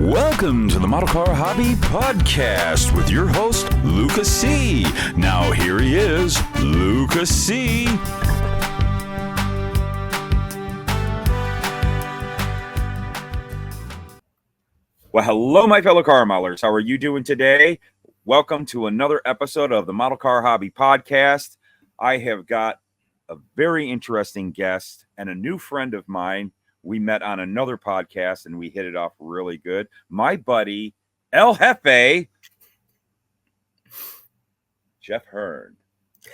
Welcome to the Model Car Hobby Podcast with your host, Luka C. Now here he is, Luka C. Well, hello, my fellow car modelers. How are you doing today? Welcome to another episode of the Model Car Hobby Podcast. I have got a very interesting guest and a new friend of mine. We met on another podcast and we hit it off really good. My buddy, El Jefe, Jeff Herne.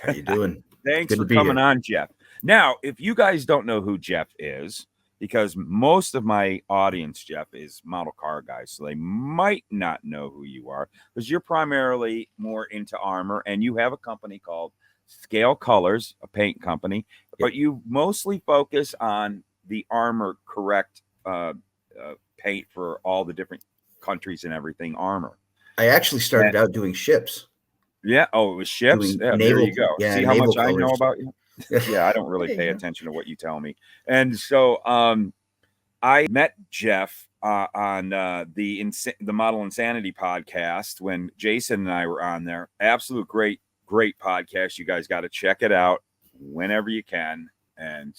How you doing? Thanks for coming on, Jeff. Now, if you guys don't know who Jeff is, because most of my audience, Jeff, is model car guys, so they might not know who you are, because you're primarily more into armor, and you have a company called Scale Colors, a paint company, but you mostly focus on the armor correct paint for all the different countries and everything armor. I actually started out doing ships. Yeah. Oh, it was ships. Yeah, there you go. Yeah, see how much colors. I know about you? Yeah, I don't really pay attention to what you tell me. And so I met Jeff on the Model Insanity podcast when Jason and I were on there. Absolute great podcast. You guys got to check it out whenever you can. And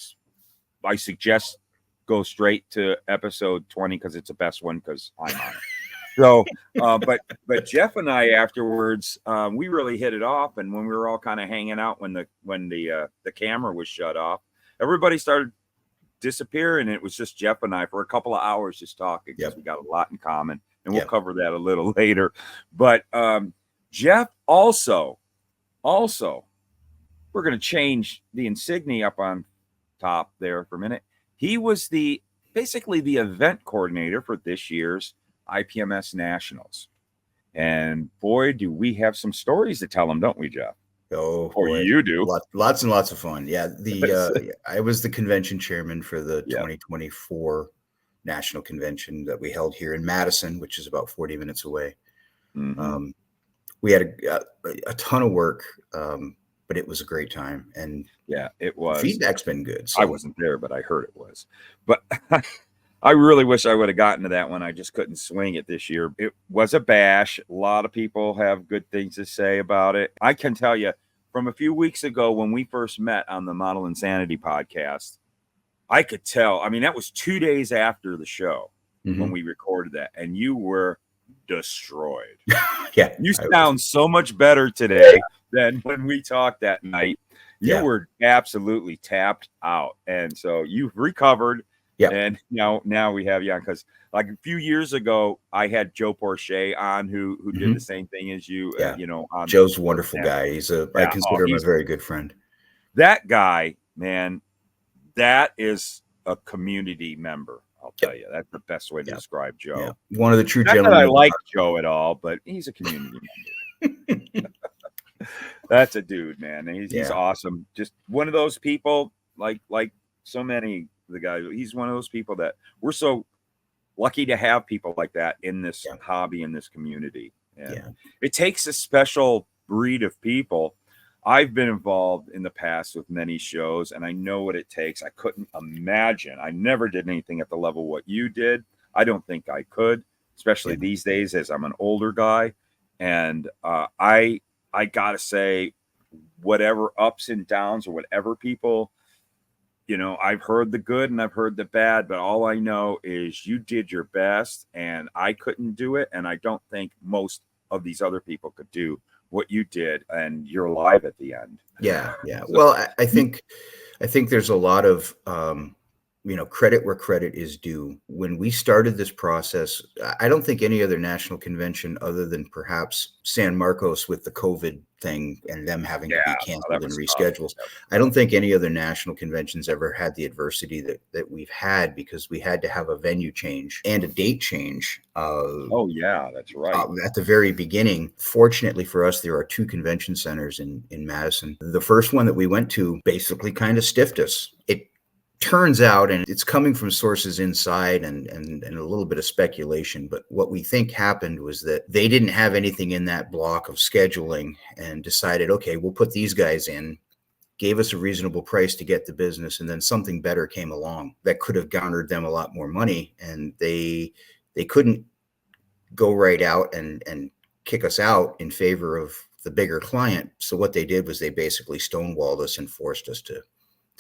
I suggest go straight to episode 20 because it's the best one because I'm on it. So, but Jeff and I afterwards, we really hit it off. And when we were all kind of hanging out when the camera was shut off, everybody started disappearing. And it was just Jeff and I for a couple of hours just talking because we got a lot in common. And we'll cover that a little later. But Jeff also, we're going to change the insignia up on top there for a minute. He was basically the event coordinator for this year's IPMS Nationals. And boy, do we have some stories to tell them, don't we, Jeff? Oh, or boy. You do. Lots and lots of fun. Yeah. I was the convention chairman for the 2024 national convention that we held here in Madison, which is about 40 minutes away. Mm-hmm. We had a ton of work, but it was a great time. And yeah, it was. Feedback's been good. So. I wasn't there, but I heard it was. But I really wish I would have gotten to that one. I just couldn't swing it this year. It was a bash. A lot of people have good things to say about it. I can tell you from a few weeks ago when we first met on the Model Insanity podcast, I could tell. I mean, that was 2 days after the show when we recorded that, and you were destroyed. Yeah. You sound so much better today than when we talked that night. You were absolutely tapped out. And so you've recovered. Yeah. And now we have you on because like a few years ago, I had Joe Porche on who did the same thing as you. Yeah. On Joe's a wonderful guy. I consider him a very good friend. That guy, man, that is a community member. I'll tell you, that's the best way to describe Joe. Yeah. One of the true Not gentlemen. that I like Joe at all, but he's a community member. That's a dude, man. He's awesome. Just one of those people, like so many of the guys. He's one of those people that we're so lucky to have people like that in this hobby, in this community. And it takes a special breed of people. I've been involved in the past with many shows, and I know what it takes. I couldn't imagine. I never did anything at the level what you did. I don't think I could, especially these days as I'm an older guy. And I gotta say, whatever ups and downs or whatever people, I've heard the good and I've heard the bad, but all I know is you did your best and I couldn't do it. And I don't think most of these other people could do what you did, and you're alive at the end. Yeah. Yeah. So, well, I think there's a lot of, credit where credit is due. When we started this process, I don't think any other national convention other than perhaps San Marcos with the COVID thing and them having to be canceled and rescheduled. I don't think any other national conventions ever had the adversity that we've had because we had to have a venue change and a date change. That's right. At the very beginning, fortunately for us, there are 2 convention centers in Madison. The first one that we went to basically kind of stiffed us. It turns out, and it's coming from sources inside and a little bit of speculation, but what we think happened was that they didn't have anything in that block of scheduling and decided, okay, we'll put these guys in, gave us a reasonable price to get the business, and then something better came along that could have garnered them a lot more money, and they couldn't go right out and kick us out in favor of the bigger client. So what they did was they basically stonewalled us and forced us to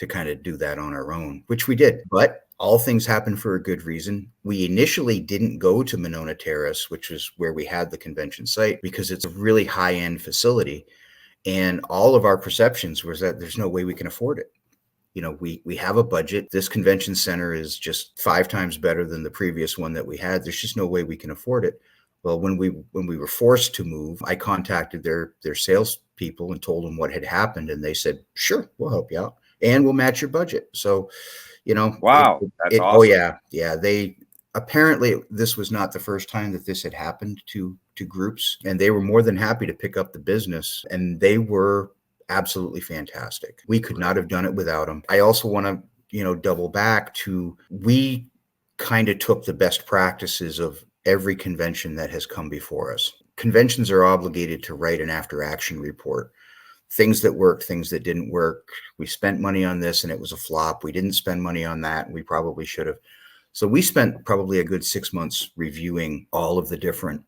kind of do that on our own, which we did. But all things happen for a good reason. We initially didn't go to Monona Terrace, which is where we had the convention site, because it's a really high-end facility. And all of our perceptions was that there's no way we can afford it. You know, we have a budget. This convention center is just 5 times better than the previous one that we had. There's just no way we can afford it. Well, when we were forced to move, I contacted their sales people and told them what had happened, and they said, "Sure, we'll help you out, and we'll match your budget." So, you know, wow, that's awesome. Oh yeah. They apparently, this was not the first time that this had happened to groups, and they were more than happy to pick up the business, and they were absolutely fantastic. We could not have done it without them. I also want to, you know, double back to, we kind of took the best practices of every convention that has come before us. Conventions are obligated to write an after action report. Things that worked, things that didn't work. We spent money on this and it was a flop. We didn't spend money on that, and we probably should have. So we spent probably a good 6 months reviewing all of the different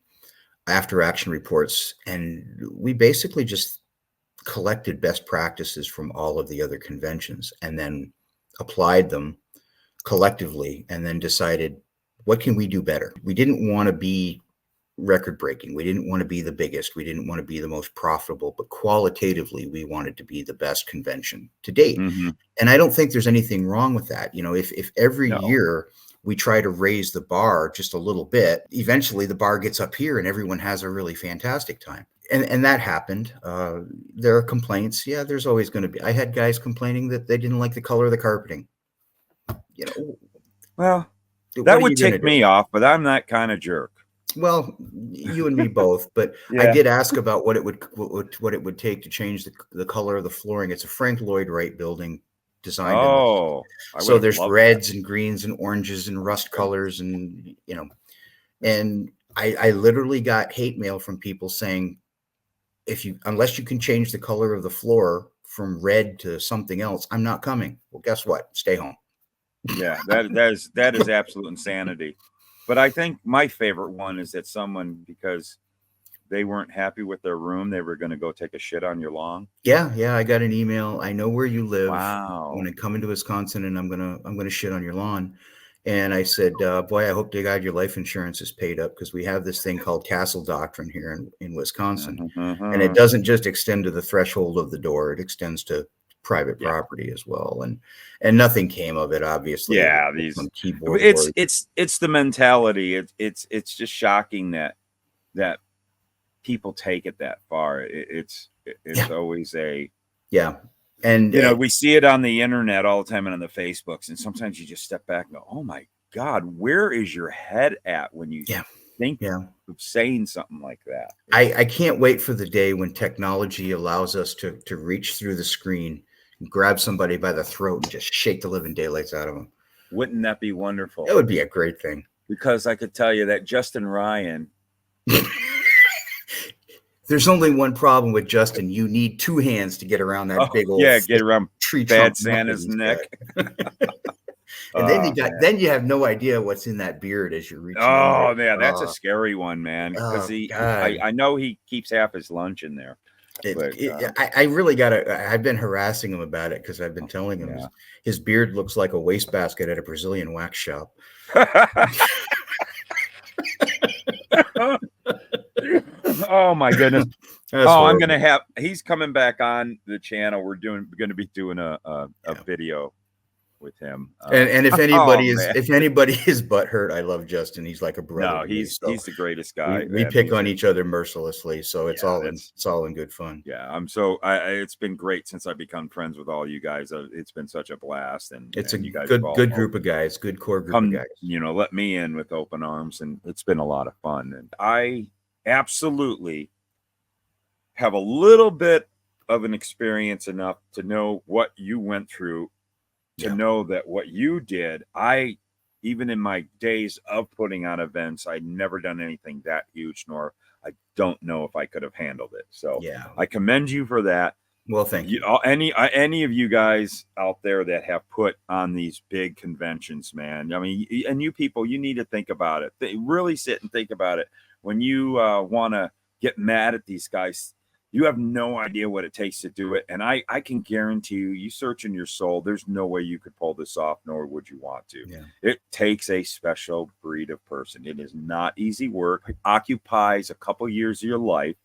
after action reports, and we basically just collected best practices from all of the other conventions and then applied them collectively, and then decided, what can we do better? We didn't want to be record breaking. We didn't want to be the biggest. We didn't want to be the most profitable, but qualitatively, we wanted to be the best convention to date. Mm-hmm. And I don't think there's anything wrong with that. You know, if every year we try to raise the bar just a little bit, eventually the bar gets up here and everyone has a really fantastic time. And that happened. There are complaints. Yeah, there's always going to be. I had guys complaining that they didn't like the color of the carpeting. You know, well, that would tick me off, but I'm that kind of jerk. Well, you and me both, but yeah. I did ask about what it would take to change the color of the flooring. It's a Frank Lloyd Wright building designed. Oh, so there's reds and greens and oranges and rust colors, and you know, and I literally got hate mail from people saying, unless you can change the color of the floor from red to something else, I'm not coming. Well, guess what? Stay home. Yeah, that is absolute insanity. But I think my favorite one is that someone, because they weren't happy with their room, they were going to go take a shit on your lawn. Yeah. I got an email. I know where you live. Wow. When I come into Wisconsin, and I'm gonna shit on your lawn. And I said, boy, I hope to God your life insurance is paid up, because we have this thing called castle doctrine here in Wisconsin, and it doesn't just extend to the threshold of the door; it extends to private property as well. And nothing came of it, obviously. Yeah, it's the mentality. It's just shocking that people take it that far. It's always and you know, we see it on the internet all the time and on the Facebooks, and sometimes you just step back and go, oh my God, where is your head at when you think of saying something like that? I can't wait for the day when technology allows us to reach through the screen and grab somebody by the throat and just shake the living daylights out of them. Wouldn't that be wonderful? It would be a great thing. Because I could tell you that Justin Ryan. There's only one problem with Justin. You need 2 hands to get around that big old get around tree bad Santa's neck. And then you have no idea what's in that beard as you're reaching. Oh man, that's a scary one, man. Because I know he keeps half his lunch in there. I really I've been harassing him about it, because I've been telling him his beard looks like a wastebasket at a Brazilian wax shop. Oh my goodness. He's coming back on the channel. We're going to be doing a video with him. And if anybody is butthurt, I love Justin. He's like a brother. No, he's the greatest guy. We pick on each other mercilessly, so it's all in good fun. Yeah, it's been great since I've become friends with all you guys. It's been such a blast, and it's a you guys good group of guys, good core group of guys. You know, let me in with open arms, and it's been a lot of fun. And I absolutely have a little bit of an experience enough to know what you went through, to know that what you did, even in my days of putting on events, I'd never done anything that huge, nor I don't know if I could have handled it. So I commend you for that. Well, thank you. Any of you guys out there that have put on these big conventions, man, I mean, and you people, you need to think about it. Really sit and think about it. when you want to get mad at these guys, you have no idea what it takes to do it. And I can guarantee you search in your soul, there's no way you could pull this off, nor would you want to. Yeah. It takes a special breed of person. It is not easy work. It occupies a couple years of your life,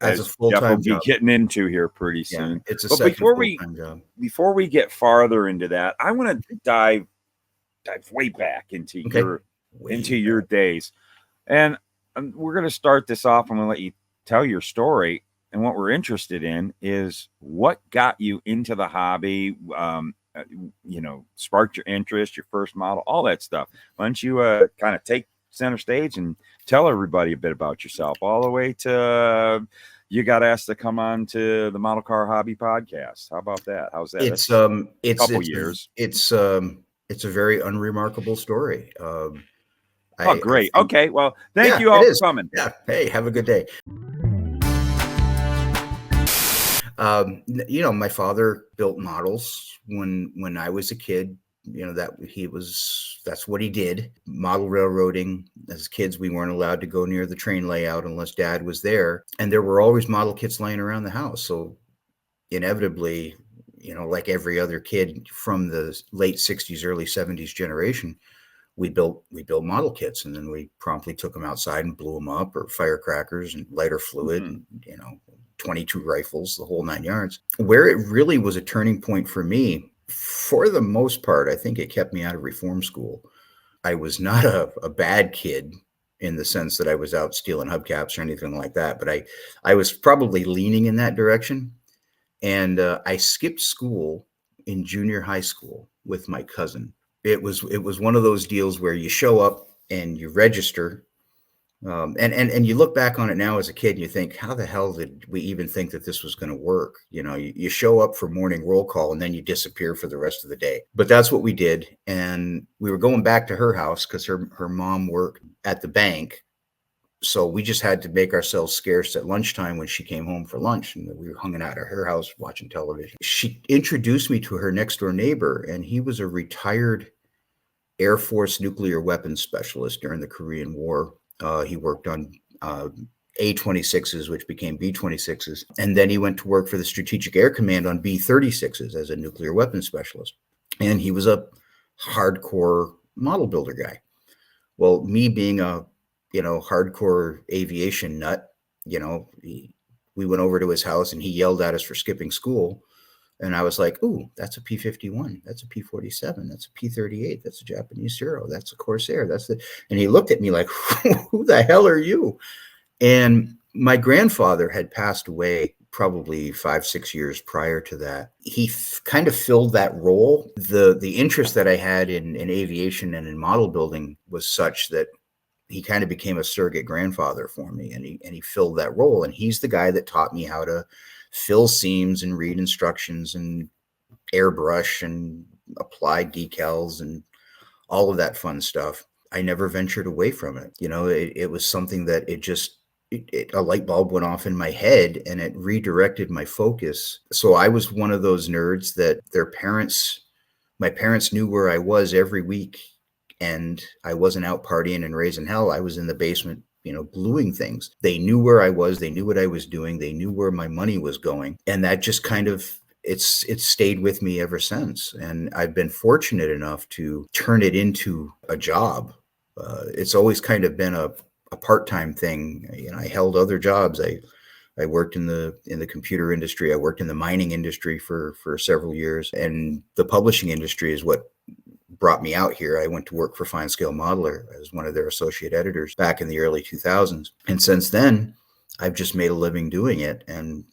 As a Jeff full-time will be job. getting into here pretty Yeah, soon. it's a But second full-time job. before we get farther into that, I want to dive way back into your days. And we're going to start this off. I'm going to let you tell your story. And what we're interested in is what got you into the hobby, sparked your interest, your first model, all that stuff. Why don't you kind of take center stage and tell everybody a bit about yourself, all the way to you got asked to come on to the Model Car Hobby podcast. How about that? How's that? It's a couple years. It's a very unremarkable story. Great. Okay. Well, thank you all for coming. Yeah. Hey, have a good day. My father built models when I was a kid. That's what he did. Model railroading. As kids, we weren't allowed to go near the train layout unless Dad was there. And there were always model kits laying around the house. So inevitably, like every other kid from the late 60s, early 70s generation, we built model kits, and then we promptly took them outside and blew them up, or firecrackers and lighter fluid, and 22 rifles, the whole 9 yards. Where it really was a turning point for me, for the most part, I think it kept me out of reform school. I was not a bad kid in the sense that I was out stealing hubcaps or anything like that, but I was probably leaning in that direction. And I skipped school in junior high school with my cousin. It was one of those deals where you show up and you register, and you look back on it now as a kid and you think, how the hell did we even think that this was going to work? You show up for morning roll call and then you disappear for the rest of the day. But that's what we did. And we were going back to her house because her mom worked at the bank. So we just had to make ourselves scarce at lunchtime when she came home for lunch, and we were hanging out at her house watching television. She introduced me to her next door neighbor, and he was a retired Air Force nuclear weapons specialist during the Korean War. He worked on A-26s, which became B-26s. And then he went to work for the Strategic Air Command on B-36s as a nuclear weapons specialist. And he was a hardcore model builder guy. Well, me being a hardcore aviation nut, we went over to his house and he yelled at us for skipping school. And I was like, ooh, that's a P-51. That's a P-47. That's a P-38. That's a Japanese Zero. That's a Corsair. And he looked at me like, who the hell are you? And my grandfather had passed away probably 5-6 years prior to that. He kind of filled that role. The interest that I had in aviation and in model building was such that he kind of became a surrogate grandfather for me, and he filled that role. And he's the guy that taught me how to fill seams and read instructions and airbrush and apply decals and all of that fun stuff. I never ventured away from it. It was something that a light bulb went off in my head and it redirected my focus. So I was one of those nerds that my parents knew where I was every week. And I wasn't out partying and raising hell. I was in the basement, gluing things. They knew where I was. They knew what I was doing. They knew where my money was going. And that just kind of, it's stayed with me ever since. And I've been fortunate enough to turn it into a job. It's always kind of been a part-time thing. I held other jobs. I worked in the computer industry. I worked in the mining industry for several years. And the publishing industry is what brought me out here. I went to work for Fine Scale Modeler as one of their associate editors back in the early 2000s. And since then, I've just made a living doing it. And,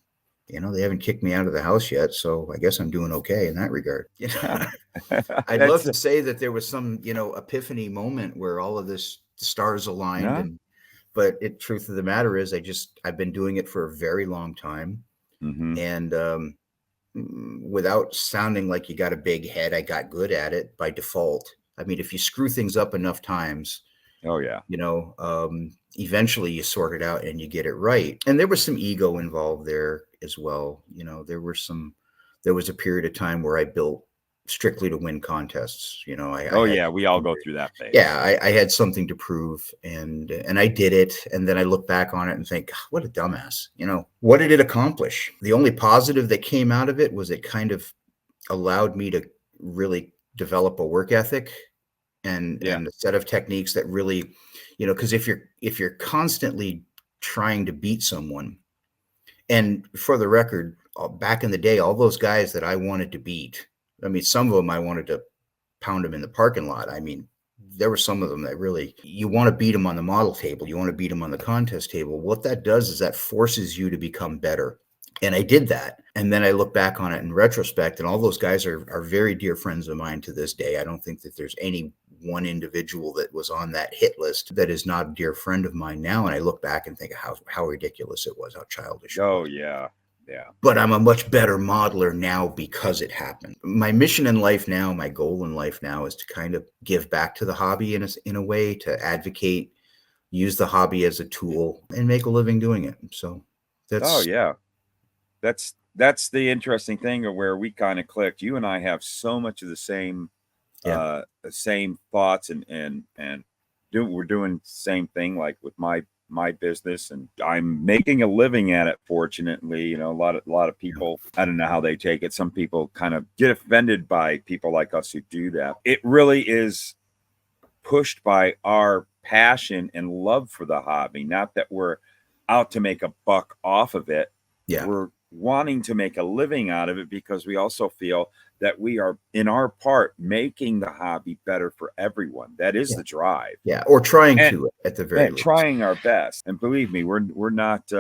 they haven't kicked me out of the house yet. So I guess I'm doing okay in that regard. I'd love to say that there was some, epiphany moment where all of this stars aligned. But truth of the matter is I've been doing it for a very long time. Mm-hmm. And, without sounding like you got a big head, I got good at it by default. I mean, if you screw things up enough times, eventually you sort it out and you get it right. And there was some ego involved there as well. There was a period of time where I built strictly to win contests. You know, I Oh had, yeah, we all go through that phase. yeah, I had something to prove, and I did it. And then I look back on it and think, "God, what a dumbass." You know, what did it accomplish? The only positive that came out of it was it kind of allowed me to really develop a work ethic and a set of techniques that really, you know, because if you're constantly trying to beat someone, and for the record, back in the day, all those guys that I wanted to beat, I mean, some of them I wanted to pound them in the parking lot. I mean, there were some of them that really, you want to beat them on the model table, you want to beat them on the contest table. What that does is that forces you to become better. And I did that. And then I look back on it in retrospect, and all those guys are very dear friends of mine to this day. I don't think that there's any one individual that was on that hit list that is not a dear friend of mine now. And I look back and think how ridiculous it was, how childish it was. Oh yeah. Yeah. But I'm a much better modeler now because it happened. My mission in life now, my goal in life now, is to kind of give back to the hobby in a way, to advocate, use the hobby as a tool, and make a living doing it. So that's, oh yeah. That's the interesting thing of where we kind of clicked. You and I have so much of the same thoughts, and we're doing the same thing, like with my business, and I'm making a living at it. Fortunately, you know, a lot of people, I don't know how they take it. Some people kind of get offended by people like us who do that. It really is pushed by our passion and love for the hobby, not that we're out to make a buck off of it. yeah. We're wanting to make a living out of it because we also feel that we are, in our part, making the hobby better for everyone. That is the drive. Yeah, or trying to, at the very least. Trying our best. And believe me, we're not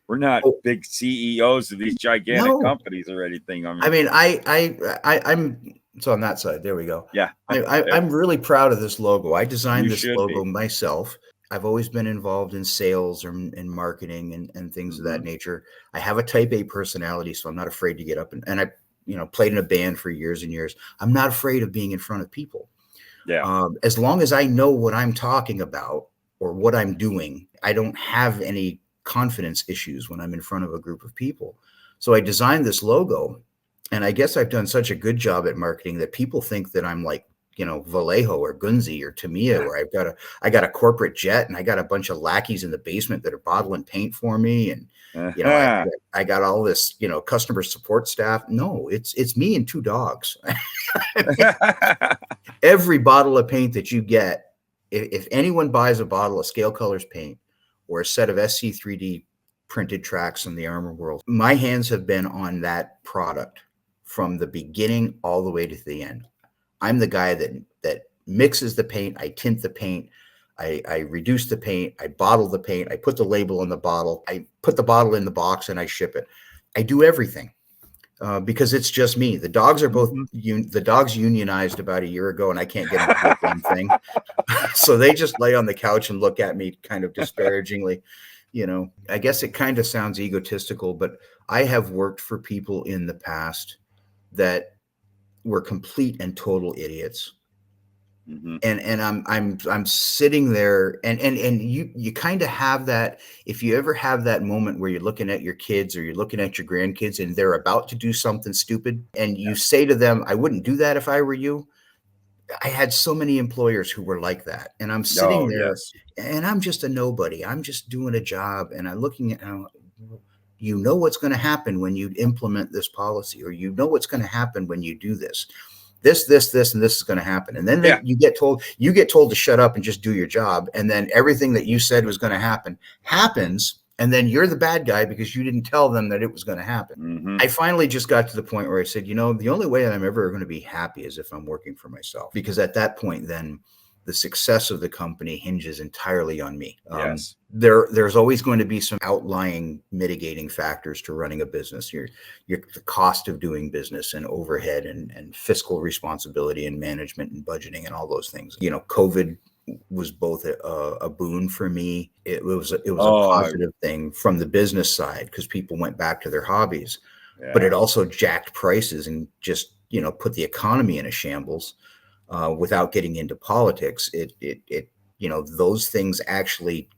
we're not big CEOs of these gigantic companies or anything. I mean, I'm so on that side. There we go. Yeah. I'm really proud of this logo. I designed You this should logo be. myself. I've always been involved in sales or in marketing and things of that nature. I have a type A personality, so I'm not afraid to get up and I, you know, played in a band for years and years. I'm not afraid of being in front of people. Yeah. As long as I know what I'm talking about or what I'm doing, I don't have any confidence issues when I'm in front of a group of people. So I designed this logo, and I guess I've done such a good job at marketing that people think that I'm like, you know, Vallejo or Gunzi or Tamiya, where I got a corporate jet and I got a bunch of lackeys in the basement that are bottling paint for me. And, you know, I got all this, you know, customer support staff. No, it's me and two dogs. Every bottle of paint that you get, if anyone buys a bottle of Scale Colors paint or a set of SC3D printed tracks in the Armor World, my hands have been on that product from the beginning all the way to the end. I'm the guy that mixes the paint. I tint the paint. I reduce the paint. I bottle the paint. I put the label on the bottle. I put the bottle in the box and I ship it. I do everything because it's just me. The dogs are both the dogs unionized about a year ago, and I can't get them to do one thing. So they just lay on the couch and look at me kind of disparagingly. You know, I guess it kind of sounds egotistical, but I have worked for people in the past that were complete and total idiots. And I'm sitting there and you kind of have that. If you ever have that moment where you're looking at your kids or you're looking at your grandkids and they're about to do something stupid and you say to them, I wouldn't do that if I were you. I had so many employers who were like that, and I'm sitting there and I'm just a nobody. I'm just doing a job, and I'm looking at, you know what's going to happen when you implement this policy, or you know what's going to happen when you do this, and this is going to happen. And then you get told to shut up and just do your job. And then everything that you said was going to happen happens. And then you're the bad guy because you didn't tell them that it was going to happen. I finally just got to the point where I said, you know, the only way I'm ever going to be happy is if I'm working for myself, because at that point, then the success of the company hinges entirely on me. There's always going to be some outlying mitigating factors to running a business. The cost of doing business and overhead and fiscal responsibility and management and budgeting and all those things. You know, COVID was both a boon for me. It was a positive thing from the business side because people went back to their hobbies, but it also jacked prices and just, you know, put the economy in a shambles. Without getting into politics, it you know, those things actually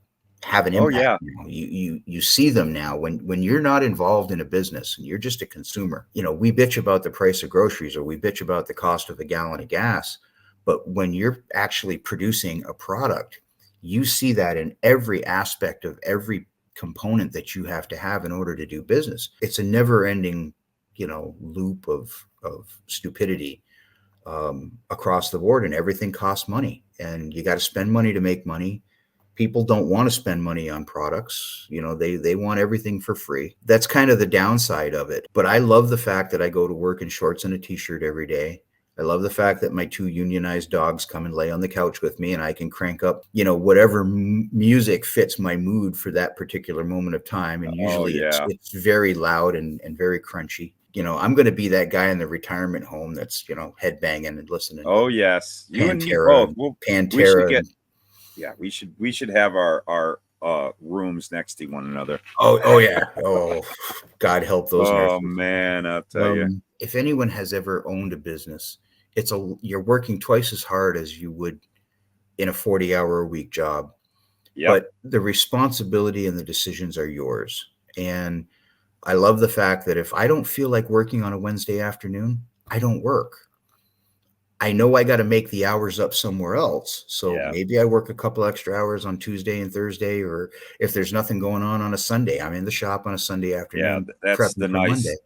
have an Oh impact. yeah. You see them now when you're not involved in a business and you're just a consumer. We bitch about the price of groceries or we bitch about the cost of a gallon of gas, but when you're actually producing a product, you see that in every aspect of every component that you have to have in order to do business. It's a never-ending, loop of stupidity across the board, and everything costs money, and you got to spend money to make money. People don't want to spend money on products. They want everything for free. That's kind of the downside of it. But I love the fact that I go to work in shorts and a t-shirt every day. I love the fact that my 2 unionized dogs come and lay on the couch with me, and I can crank up, whatever music fits my mood for that particular moment of time. And usually it's very loud and very crunchy. I'm going to be that guy in the retirement home that's, head banging and listening. Oh yes. You and me Pantera, both. Pantera. We should get, we should have our rooms next to one another. Oh yeah. Oh, God help those nurses. Oh man, I'll tell you. If anyone has ever owned a business, you're working twice as hard as you would in a 40-hour-a-week job. Yep. But the responsibility and the decisions are yours. And I love the fact that if I don't feel like working on a Wednesday afternoon, I don't work. I know I got to make the hours up somewhere else. So maybe I work a couple extra hours on Tuesday and Thursday, or if there's nothing going on a Sunday, I'm in the shop on a Sunday afternoon. Yeah, that's the nice. Monday.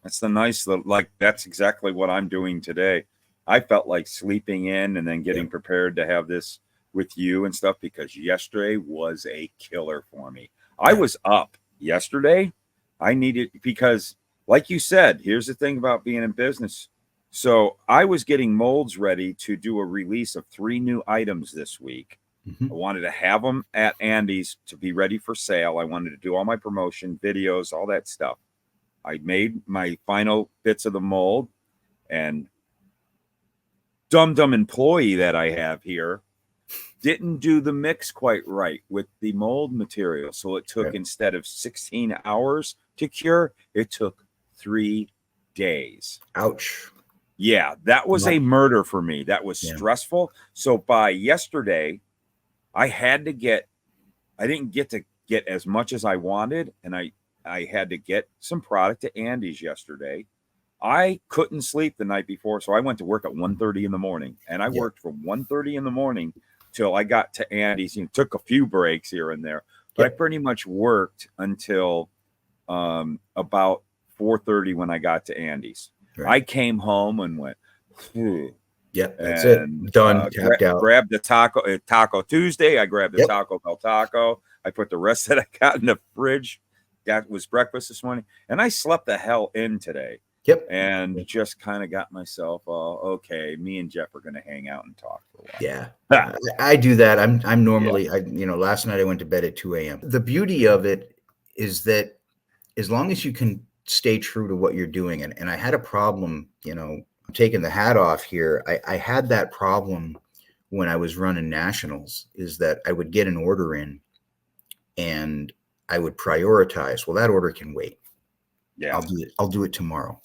That's the nice. Like that's exactly what I'm doing today. I felt like sleeping in and then getting prepared to have this with you and stuff, because yesterday was a killer for me. I was up yesterday. I needed, because like you said, here's the thing about being in business. So I was getting molds ready to do a release of 3 new items this week. I wanted to have them at Andy's to be ready for sale. I wanted to do all my promotion videos, all that stuff. I made my final bits of the mold, and dumb employee that I have here didn't do the mix quite right with the mold material. So it took, instead of 16 hours to cure, it took 3 days. Ouch. Yeah, that was a murder for me. That was stressful. So by yesterday, I didn't get to get as much as I wanted. And I had to get some product to Andy's yesterday. I couldn't sleep the night before. So I went to work at 1:30 in the morning, and I worked from 1:30 in the morning till I got to Andy's. Took a few breaks here and there, but I pretty much worked until about 4:30 when I got to Andy's. Right. I came home and went, that's it. Done. Tapped out. Grabbed the Taco Tuesday. I grabbed the Taco Bell taco. I put the rest that I got in the fridge. That was breakfast this morning. And I slept the hell in today. And just kind of got myself okay. Me and Jeff are going to hang out and talk for a while. Yeah. I do that. I'm normally, last night I went to bed at 2 a.m. The beauty of it is that as long as you can stay true to what you're doing. And I had a problem, I'm taking the hat off here. I had that problem when I was running nationals, is that I would get an order in and I would prioritize. Well, that order can wait. Yeah. I'll do it tomorrow.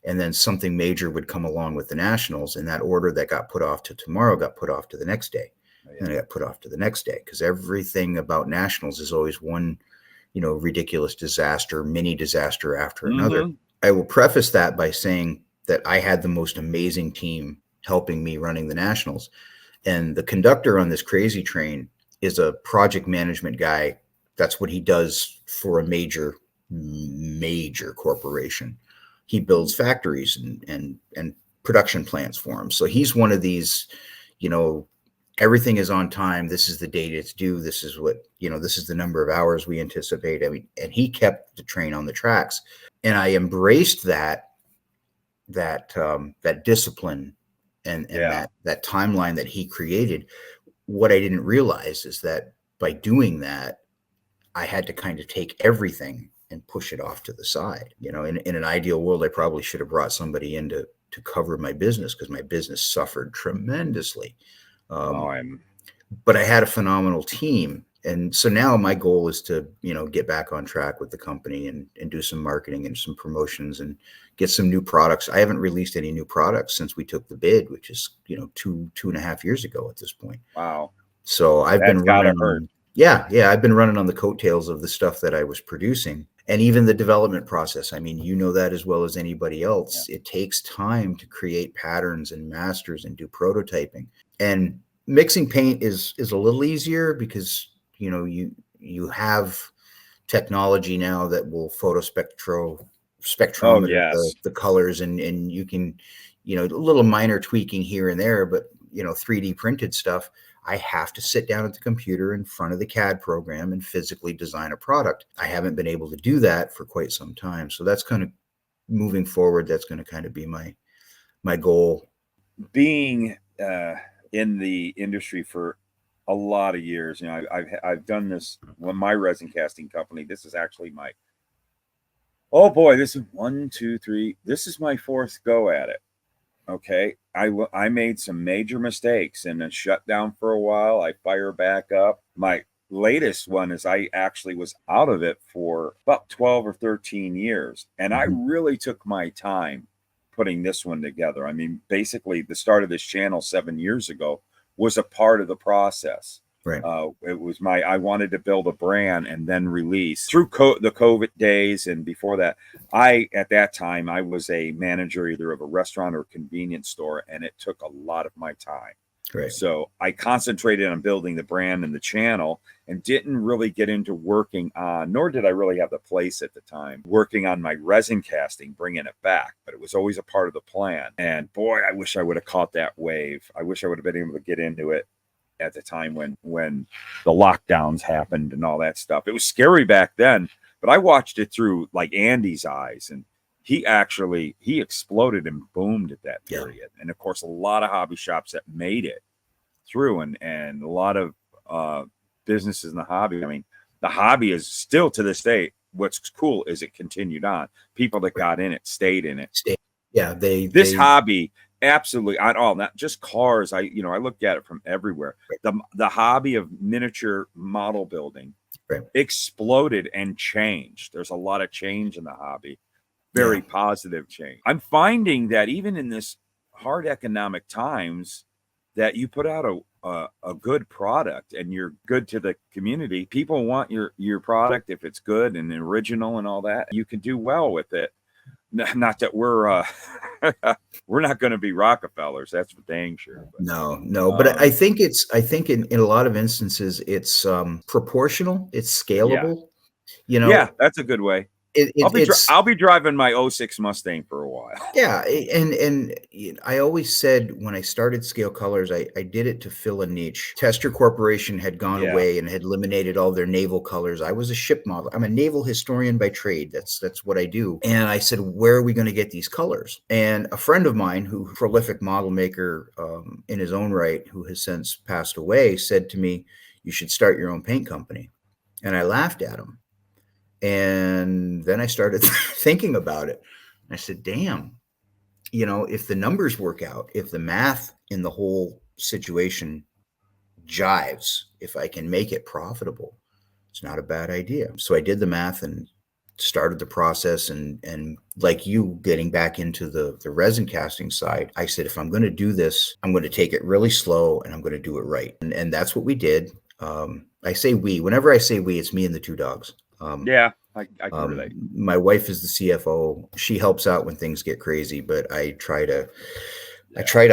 And then something major would come along with the nationals, and that order that got put off to tomorrow got put off to the next day. And it got put off to the next day, because everything about nationals is always one, ridiculous disaster, mini disaster after another. I will preface that by saying that I had the most amazing team helping me running the nationals. And the conductor on this crazy train is a project management guy. That's what he does for a major corporation. He builds factories and production plants for them. So he's one of these, everything is on time. This is the date it's due. This is what, this is the number of hours we anticipate. I mean, and he kept the train on the tracks. And I embraced that discipline and that timeline that he created. What I didn't realize is that by doing that, I had to kind of take everything and push it off to the side. In an ideal world, I probably should have brought somebody in to cover my business, because my business suffered tremendously. But I had a phenomenal team. And so now my goal is to, get back on track with the company and do some marketing and some promotions and get some new products. I haven't released any new products since we took the bid, which is, 2.5 years ago at this point. Wow. So I've been running. Yeah, yeah, I've been running on the coattails of the stuff that I was producing, and even the development process. I mean, you know that as well as anybody Yeah. else. It takes time to create patterns and masters and do prototyping. And mixing paint is a little easier because you have technology now that will Oh, spectrometer yes. the colors, and you can, a little minor tweaking here and there, but 3D printed stuff, I have to sit down at the computer in front of the CAD program and physically design a product. I haven't been able to do that for quite some time. So that's kind of moving forward. That's going to kind of be my goal. Being in the industry for a lot of years, I've done this when my resin casting company. This is actually my, oh boy, this is 1, 2, 3. This is my fourth go at it. Okay, I made some major mistakes and then shut down for a while. I fire back up. My latest one is I actually was out of it for about 12 or 13 years, and I really took my time putting this one together. I mean, basically, the start of this channel 7 years ago was a part of the process. Right. It was I wanted to build a brand and then release through the COVID days. And before that, at that time, I was a manager either of a restaurant or convenience store, and it took a lot of my time. Right. So I concentrated on building the brand and the channel and didn't really get into working on, nor did I really have the place at the time, working on my resin casting, bringing it back. But it was always a part of the plan. And boy, I wish I would have caught that wave. I wish I would have been able to get into it at the time when the lockdowns happened and all that stuff. It was scary back then, but I watched it through like Andy's eyes, and he exploded and boomed at that period. Yeah. And of course, a lot of hobby shops that made it through, and a lot of businesses in the hobby. I mean, the hobby is still to this day. What's cool is it continued on. People that got in it stayed in it. Yeah, hobby. Absolutely, on all, not just cars. I looked at it from everywhere. Right. The hobby of miniature model building exploded and changed. There's a lot of change in the hobby, very positive change. I'm finding that even in this hard economic times, that you put out a good product and you're good to the community. People want your product if it's good and original and all that. You can do well with it. Not that we're not going to be Rockefellers, that's for dang sure. But, no. But I think in a lot of instances it's proportional, it's scalable. Yeah, that's a good way. I'll be driving my 06 Mustang for a while. Yeah, and I always said when I started Scale Colors, I did it to fill a niche. Tester Corporation had gone away and had eliminated all their naval colors. I was a ship model. I'm a naval historian by trade. That's what I do. And I said, where are we going to get these colors? And a friend of mine, who prolific model maker in his own right, who has since passed away, said to me, you should start your own paint company. And I laughed at him. And then I started thinking about it. I said, damn, if the numbers work out, if the math in the whole situation jives, if I can make it profitable, it's not a bad idea. So I did the math and started the process. And like you, getting back into the resin casting side, I said, if I'm going to do this, I'm going to take it really slow and I'm going to do it right. And that's what we did. I say we. Whenever I say we, it's me and the two dogs. I can relate. My wife is the CFO. She helps out when things get crazy, but I try to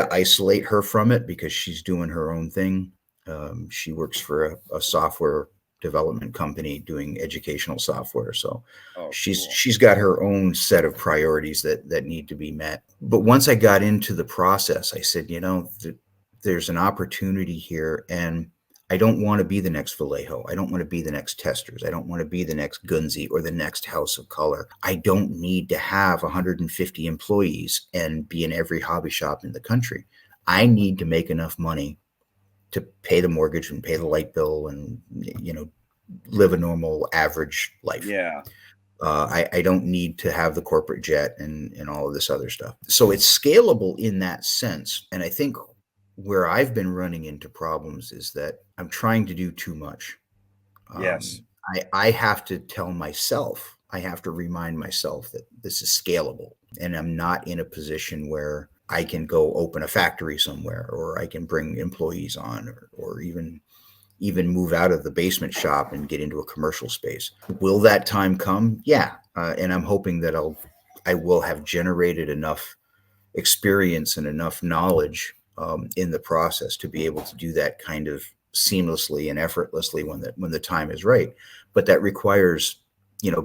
isolate her from it because she's doing her own thing. She works for a software development company doing educational software. So she's got her own set of priorities that need to be met. But once I got into the process, I said, there's an opportunity here, and I don't want to be the next Vallejo. I don't want to be the next Testers. I don't want to be the next Gunzi or the next House of Color. I don't need to have 150 employees and be in every hobby shop in the country. I need to make enough money to pay the mortgage and pay the light bill and, live a normal average life. Yeah. I don't need to have the corporate jet and all of this other stuff. So it's scalable in that sense. And I think where I've been running into problems is that I'm trying to do too much. Yes. I have to tell myself, I have to remind myself that this is scalable, and I'm not in a position where I can go open a factory somewhere, or I can bring employees on, or even even move out of the basement shop and get into a commercial space. Will that time come? Yeah. And I'm hoping that I will have generated enough experience and enough knowledge in the process to be able to do that kind of seamlessly and effortlessly when the time is right. But that requires,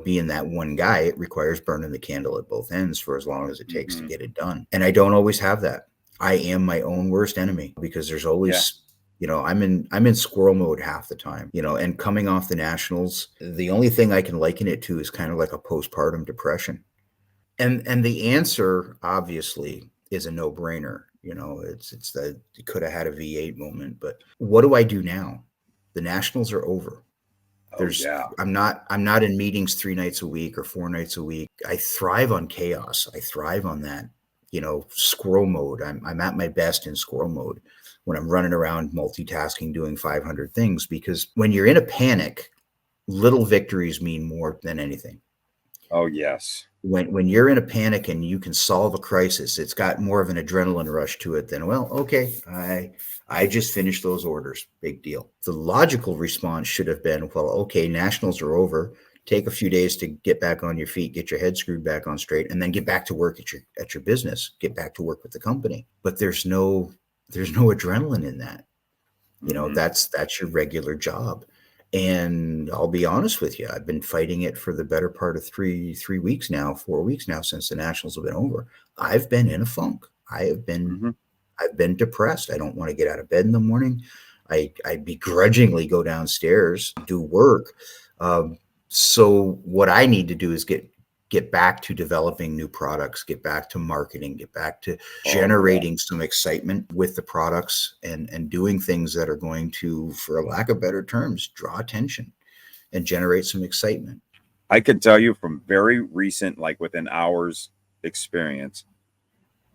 being that one guy, it requires burning the candle at both ends for as long as it takes to get it done. And I don't always have that. I am my own worst enemy because there's always, I'm in squirrel mode half the time, and coming off the nationals, the only thing I can liken it to is kind of like a postpartum depression. And the answer obviously is a no-brainer. It's the you could have had a V8 moment, but what do I do now? The nationals are over. I'm not in meetings 3 nights a week or 4 nights a week. I thrive on chaos. I thrive on that, squirrel mode. I'm at my best in squirrel mode when I'm running around multitasking, doing 500 things, because when you're in a panic, little victories mean more than anything. Oh, yes. When you're in a panic and you can solve a crisis, it's got more of an adrenaline rush to it than, well, okay, I just finished those orders. Big deal. The logical response should have been, well, okay, nationals are over. Take a few days to get back on your feet, get your head screwed back on straight, and then get back to work at your business, get back to work with the company. But there's no adrenaline in that. That's your regular job. And I'll be honest with you, I've been fighting it for the better part of 3 weeks now, 4 weeks now, since the nationals have been over. I've been in a funk. I've been depressed. I don't want to get out of bed in the morning. I begrudgingly go downstairs, do work. So what I need to do is get back to developing new products, get back to marketing, get back to generating some excitement with the products and doing things that are going to, for a lack of better terms, draw attention and generate some excitement. I can tell you from very recent, like within hours experience,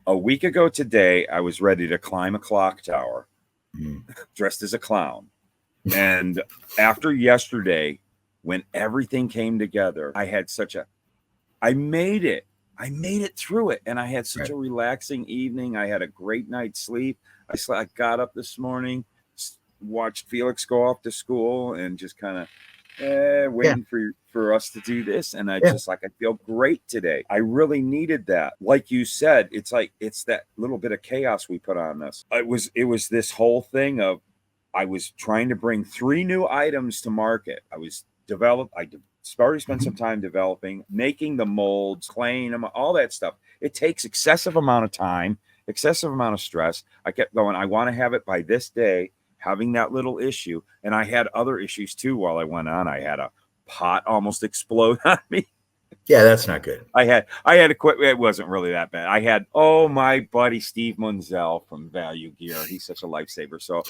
a week ago today, I was ready to climb a clock tower dressed as a clown. And after yesterday, when everything came together, I made it through it. And I had such a relaxing evening. I had a great night's sleep. I got up this morning, watched Felix go off to school and just kind of waiting for us to do this. And I feel great today. I really needed that. Like you said, it's that little bit of chaos we put on us. It was this whole thing of, I was trying to bring 3 new items to market. I already spent some time developing, making the molds, claying them, all that stuff. It takes excessive amount of time, excessive amount of stress. I kept going, I want to have it by this day, having that little issue. And I had other issues too while I went on. I had a pot almost explode on me. Yeah, that's not good. I had to quit. It wasn't really that bad. I had, my buddy Steve Munzel from Value Gear. He's such a lifesaver. So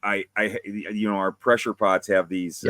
our pressure pots have these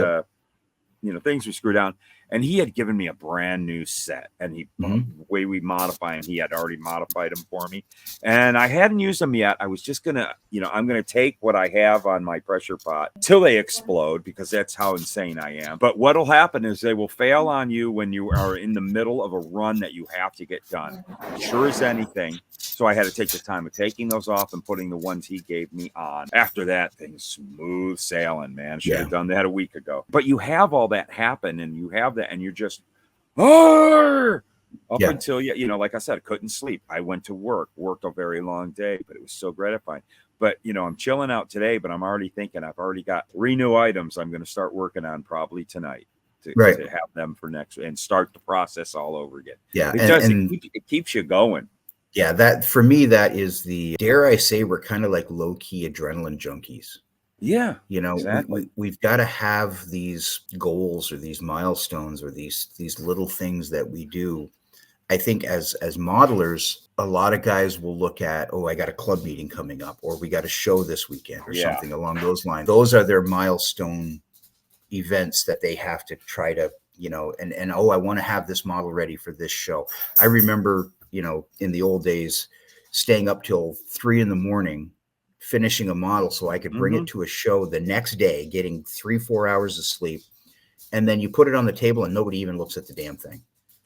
things we screw down, and he had given me a brand new set, and the way we modify them, he had already modified them for me, and I hadn't used them yet. I was just gonna, I'm gonna take what I have on my pressure pot till they explode, because that's how insane I am. But what'll happen is they will fail on you when you are in the middle of a run that you have to get done, sure as anything. So I had to take the time of taking those off and putting the ones he gave me on. After that, things smooth sailing, man. Should have done that a week ago. But you have all that happen, and you have that, and you're just, until, like I said, couldn't sleep. I went to worked a very long day, but it was so gratifying. But, I'm chilling out today, but I'm already thinking I've already got 3 new items I'm going to start working on probably tonight to have them for next, and start the process all over again. Yeah. It keeps you going. Yeah, that for me, that is dare I say, we're kind of like low-key adrenaline junkies. Yeah, exactly. We've got to have these goals or these milestones or these little things that we do. I think as modelers, a lot of guys will look at, I got a club meeting coming up, or we got a show this weekend, or something along those lines. Those are their milestone events that they have to try to, I want to have this model ready for this show. I remember, in the old days, staying up till 3 a.m, finishing a model so I could bring it to a show the next day, getting 3-4 hours of sleep. And then you put it on the table and nobody even looks at the damn thing.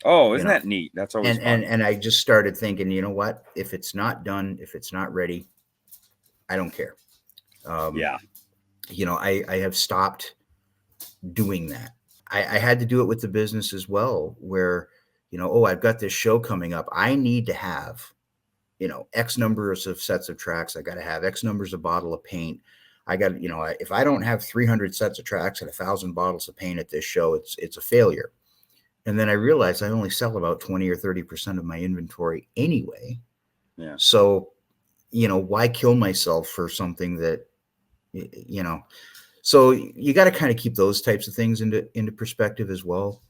Oh, isn't that neat? That's always fun. And I just started thinking, you know what? If it's not done, if it's not ready, I don't care. I have stopped doing that. I had to do it with the business as well, where, oh, I've got this show coming up. I need to have, X numbers of sets of tracks. I got to have X numbers of bottle of paint. I got, if I don't have 300 sets of tracks and 1,000 bottles of paint at this show, it's a failure. And then I realized I only sell about 20 or 30% of my inventory anyway. Yeah. So, why kill myself for something that, so you got to kind of keep those types of things into perspective as well.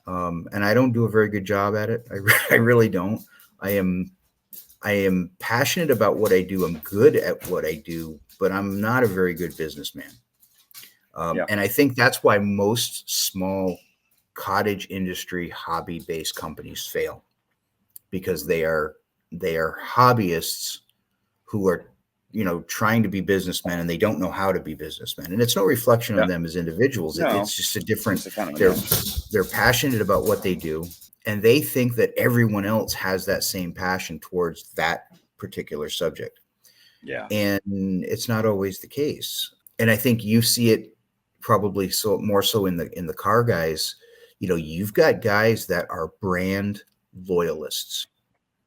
And I don't do a very good job at it. I really don't. I am passionate about what I do. I'm good at what I do, but I'm not a very good businessman. And I think that's why most small cottage industry hobby-based companies fail, because they are hobbyists who are trying to be businessmen, and they don't know how to be businessmen. And it's no reflection on them as individuals. No. It's just a different, kind of they're passionate about what they do, and they think that everyone else has that same passion towards that particular subject. Yeah. And it's not always the case. And I think you see it probably more so in the car guys. You've got guys that are brand loyalists.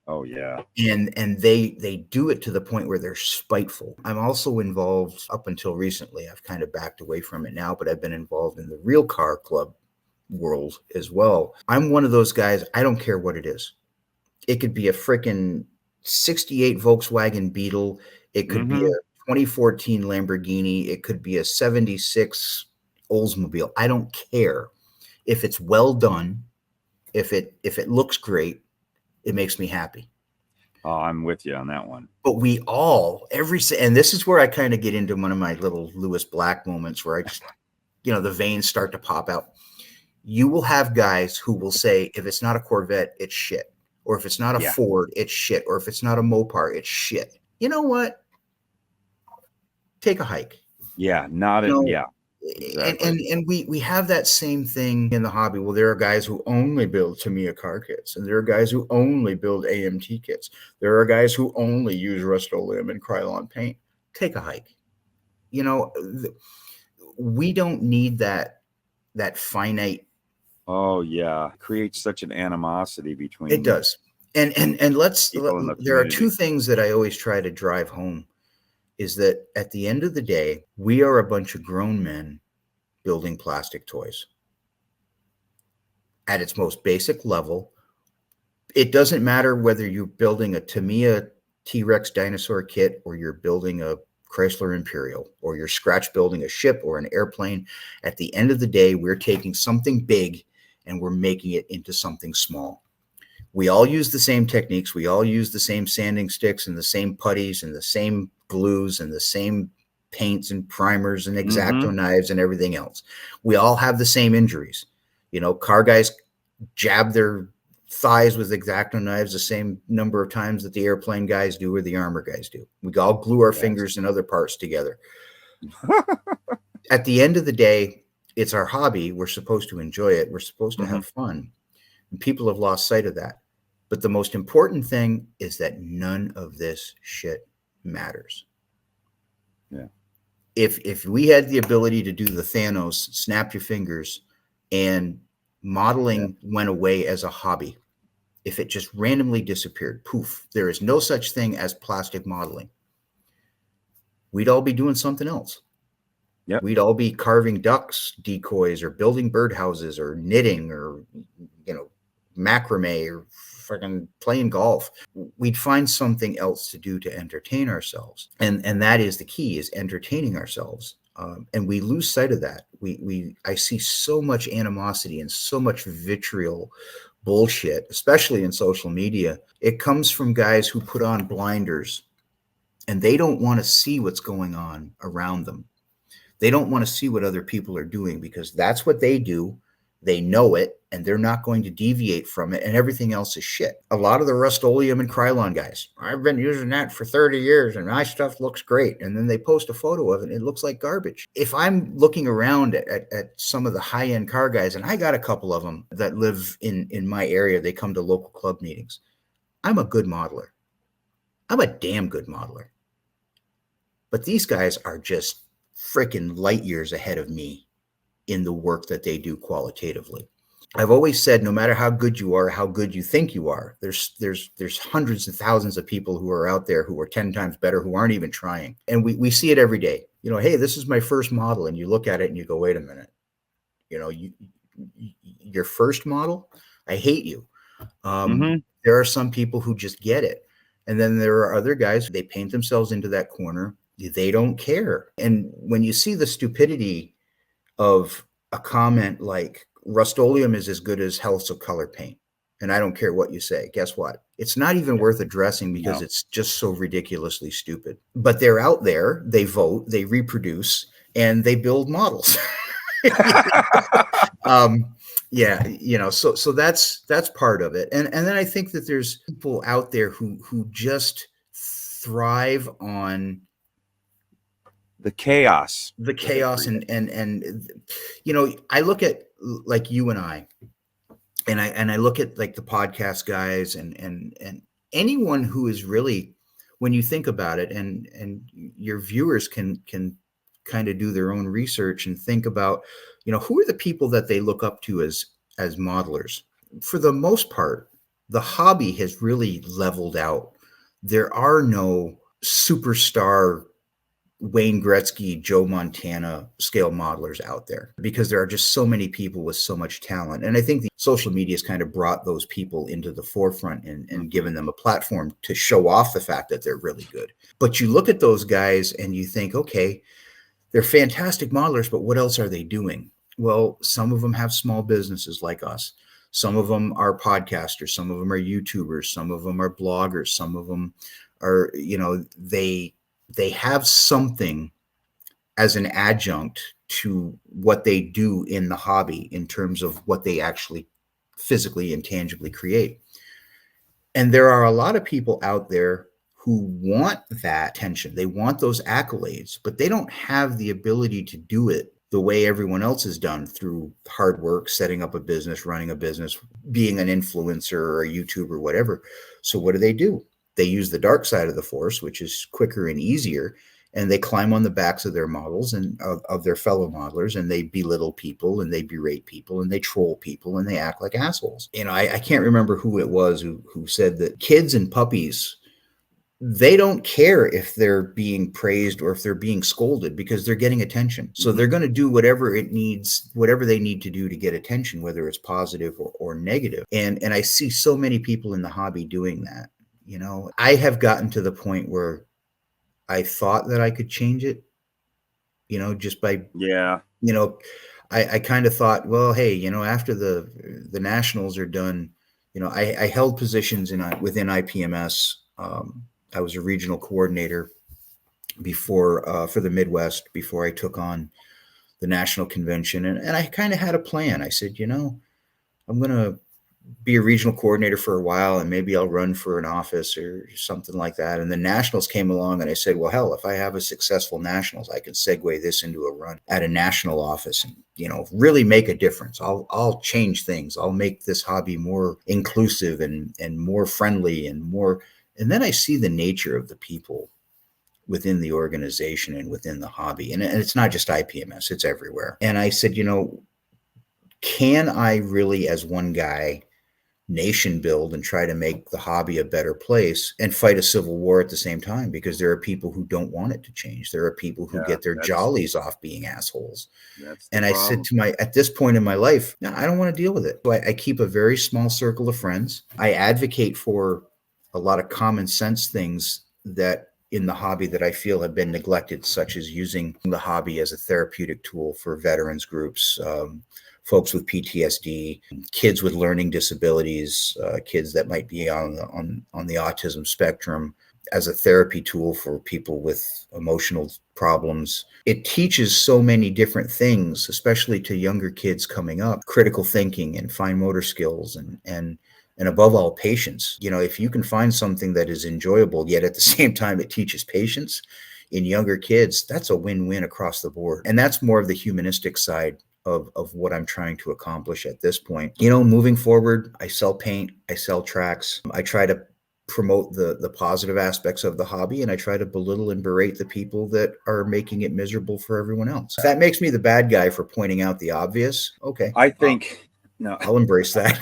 Oh yeah. And they do it to the point where they're spiteful. I'm also involved, up until recently, I've kind of backed away from it now, but I've been involved in the real car club world as well. I'm one of those guys, I don't care what it is. It could be a freaking 68 Volkswagen Beetle. It could be a 2014 Lamborghini. It could be a 76 Oldsmobile. I don't care. If it's well done, if it looks great, it makes me happy. Oh, I'm with you on that one. But we all, and this is where I kind of get into one of my little Lewis Black moments where I just, the veins start to pop out. You will have guys who will say, if it's not a Corvette, it's shit. Or if it's not a Ford, it's shit. Or if it's not a Mopar, it's shit. You know what? Take a hike. Yeah, Exactly. And we have that same thing in the hobby. Well, there are guys who only build Tamiya car kits, and there are guys who only build AMT kits. There are guys who only use Rust-Oleum and Krylon paint. Take a hike. We don't need that finite. Oh yeah, creates such an animosity between. It does. And there are two things that I always try to drive home. Is that at the end of the day, we are a bunch of grown men building plastic toys. At its most basic level, it doesn't matter whether you're building a Tamiya T-Rex dinosaur kit, or you're building a Chrysler Imperial, or you're scratch building a ship or an airplane. At the end of the day, we're taking something big and we're making it into something small. We all use the same techniques. We all use the same sanding sticks and the same putties and the same glues and the same paints and primers and X-Acto knives and everything else. We all have the same injuries. Car guys jab their thighs with X-Acto knives the same number of times that the airplane guys do or the armor guys do. We all glue our fingers and other parts together. At the end of the day, it's our hobby. We're supposed to enjoy it. We're supposed to have fun. And people have lost sight of that. But the most important thing is that none of this shit matters. Yeah. If we had the ability to do the Thanos, snap your fingers, and modeling went away as a hobby, if it just randomly disappeared, poof, there is no such thing as plastic modeling. We'd all be doing something else. Yep. We'd all be carving ducks, decoys, or building birdhouses, or knitting, or macrame, or fucking playing golf. We'd find something else to do to entertain ourselves, and that is the key, is entertaining ourselves. And we lose sight of that. I see so much animosity and so much vitriol bullshit, especially in social media. It comes from guys who put on blinders, and they don't want to see what's going on around them. They don't want to see what other people are doing, because that's what they do. They know it, and they're not going to deviate from it, and everything else is shit. A lot of the Rust-Oleum and Krylon guys, I've been using that for 30 years, and my stuff looks great. And then they post a photo of it, and it looks like garbage. If I'm looking around at some of the high-end car guys, and I got a couple of them that live in my area, they come to local club meetings. I'm a good modeler. I'm a damn good modeler. But these guys are just freaking light years ahead of me in the work that they do qualitatively. I've always said, no matter how good you are, how good you think you are, there's hundreds of thousands of people who are out there who are 10 times better, who aren't even trying. And we see it every day. You know, hey, this is my first model. And you look at it and you go, wait a minute, you know, your first model, I hate you. There are some people who just get it. And then there are other guys, they paint themselves into that corner. They don't care. And when you see the stupidity of a comment like, Rust-Oleum is as good as House of Color paint, and I don't care what you say, guess what? It's not even worth addressing because it's just so ridiculously stupid. But they're out there, they vote, they reproduce, and they build models. Yeah, you know, so that's part of it. And then I think that there's people out there who just thrive on the chaos and you know, I look at like you and I look at like the podcast guys and anyone who is really, when you think about it, and your viewers can kind of do their own research and think about, you know, who are the people that they look up to as modelers. For the most part, the hobby has really leveled out. There are no superstar Wayne Gretzky, Joe Montana scale modelers out there because there are just so many people with so much talent. And I think the social media has kind of brought those people into the forefront and given them a platform to show off the fact that they're really good. But you look at those guys and you think, okay, they're fantastic modelers, but what else are they doing? Well, some of them have small businesses like us. Some of them are podcasters. Some of them are YouTubers. Some of them are bloggers. Some of them are, you know, they have something as an adjunct to what they do in the hobby in terms of what they actually physically and tangibly create. And there are a lot of people out there who want that attention. They want those accolades, but they don't have the ability to do it the way everyone else has done through hard work, setting up a business, running a business, being an influencer or a YouTuber, whatever. So what do? They use the dark side of the force, which is quicker and easier, and they climb on the backs of their models and of their fellow modelers, and they belittle people and they berate people and they troll people and they act like assholes. You know, I can't remember who it was who said that kids and puppies, they don't care if they're being praised or if they're being scolded because they're getting attention. So they're going to do whatever they need to do to get attention, whether it's positive or negative. And I see so many people in the hobby doing that. You know, I have gotten to the point where I thought that I could change it, you know, just by, you know, I kind of thought, well, hey, you know, after the nationals are done, you know, I held positions within IPMS. I was a regional coordinator before for the Midwest before I took on the national convention. And I kind of had a plan. I said, you know, I'm going to be a regional coordinator for a while and maybe I'll run for an office or something like that. And the nationals came along and I said, well, hell, if I have a successful nationals, I can segue this into a run at a national office and, you know, really make a difference. I'll change things. I'll make this hobby more inclusive and more friendly and more. And then I see the nature of the people within the organization and within the hobby. And it's not just IPMS, it's everywhere. And I said, you know, can I really, as one guy, nation build and try to make the hobby a better place and fight a civil war at the same time? Because there are people who don't want it to change. There are people who get their jollies off being assholes. And I said at this point in my life, no, I don't want to deal with it. So I keep a very small circle of friends. I advocate for a lot of common sense things that in the hobby that I feel have been neglected, such as using the hobby as a therapeutic tool for veterans groups, folks with PTSD, kids with learning disabilities, kids that might be on the autism spectrum, as a therapy tool for people with emotional problems. It teaches so many different things, especially to younger kids coming up, critical thinking and fine motor skills and above all, patience. You know, if you can find something that is enjoyable, yet at the same time it teaches patience in younger kids, that's a win-win across the board. And that's more of the humanistic side of what I'm trying to accomplish at this point. You know, moving forward, I sell paint, I sell tracks. I try to promote the positive aspects of the hobby, and I try to belittle and berate the people that are making it miserable for everyone else. If that makes me the bad guy for pointing out the obvious, okay. I think no. I'll embrace that.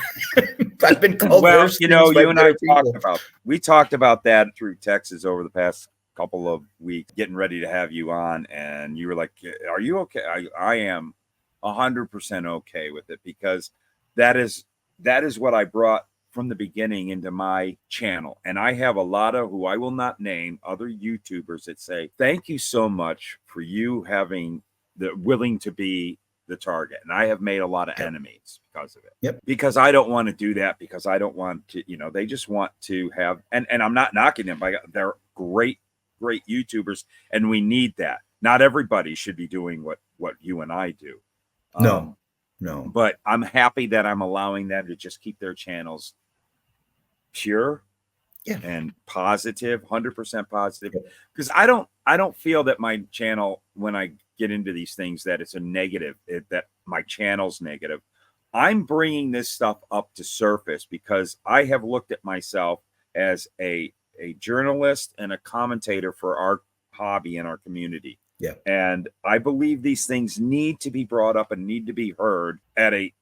I've been called Well, worse things by you and I better people. talked about that through Texas over the past couple of weeks, getting ready to have you on, and you were like, "Are you okay?" I am 100% okay with it, because that is what I brought from the beginning into my channel. And I have a lot of, who I will not name, other YouTubers that say, "Thank you so much for you having the willing to be the target." And I have made a lot of enemies because of it. Yep. Because I don't want to do that, because I don't want to, they just want to have, and I'm not knocking them, they're great YouTubers, and we need that. Not everybody should be doing what you and I do. No. But I'm happy that I'm allowing them to just keep their channels pure and positive, 100% positive. Because I don't feel that my channel, when I get into these things, that it's a negative, that my channel's negative. I'm bringing this stuff up to surface because I have looked at myself as a journalist and a commentator for our hobby and our community. Yeah. And I believe these things need to be brought up and need to be heard at a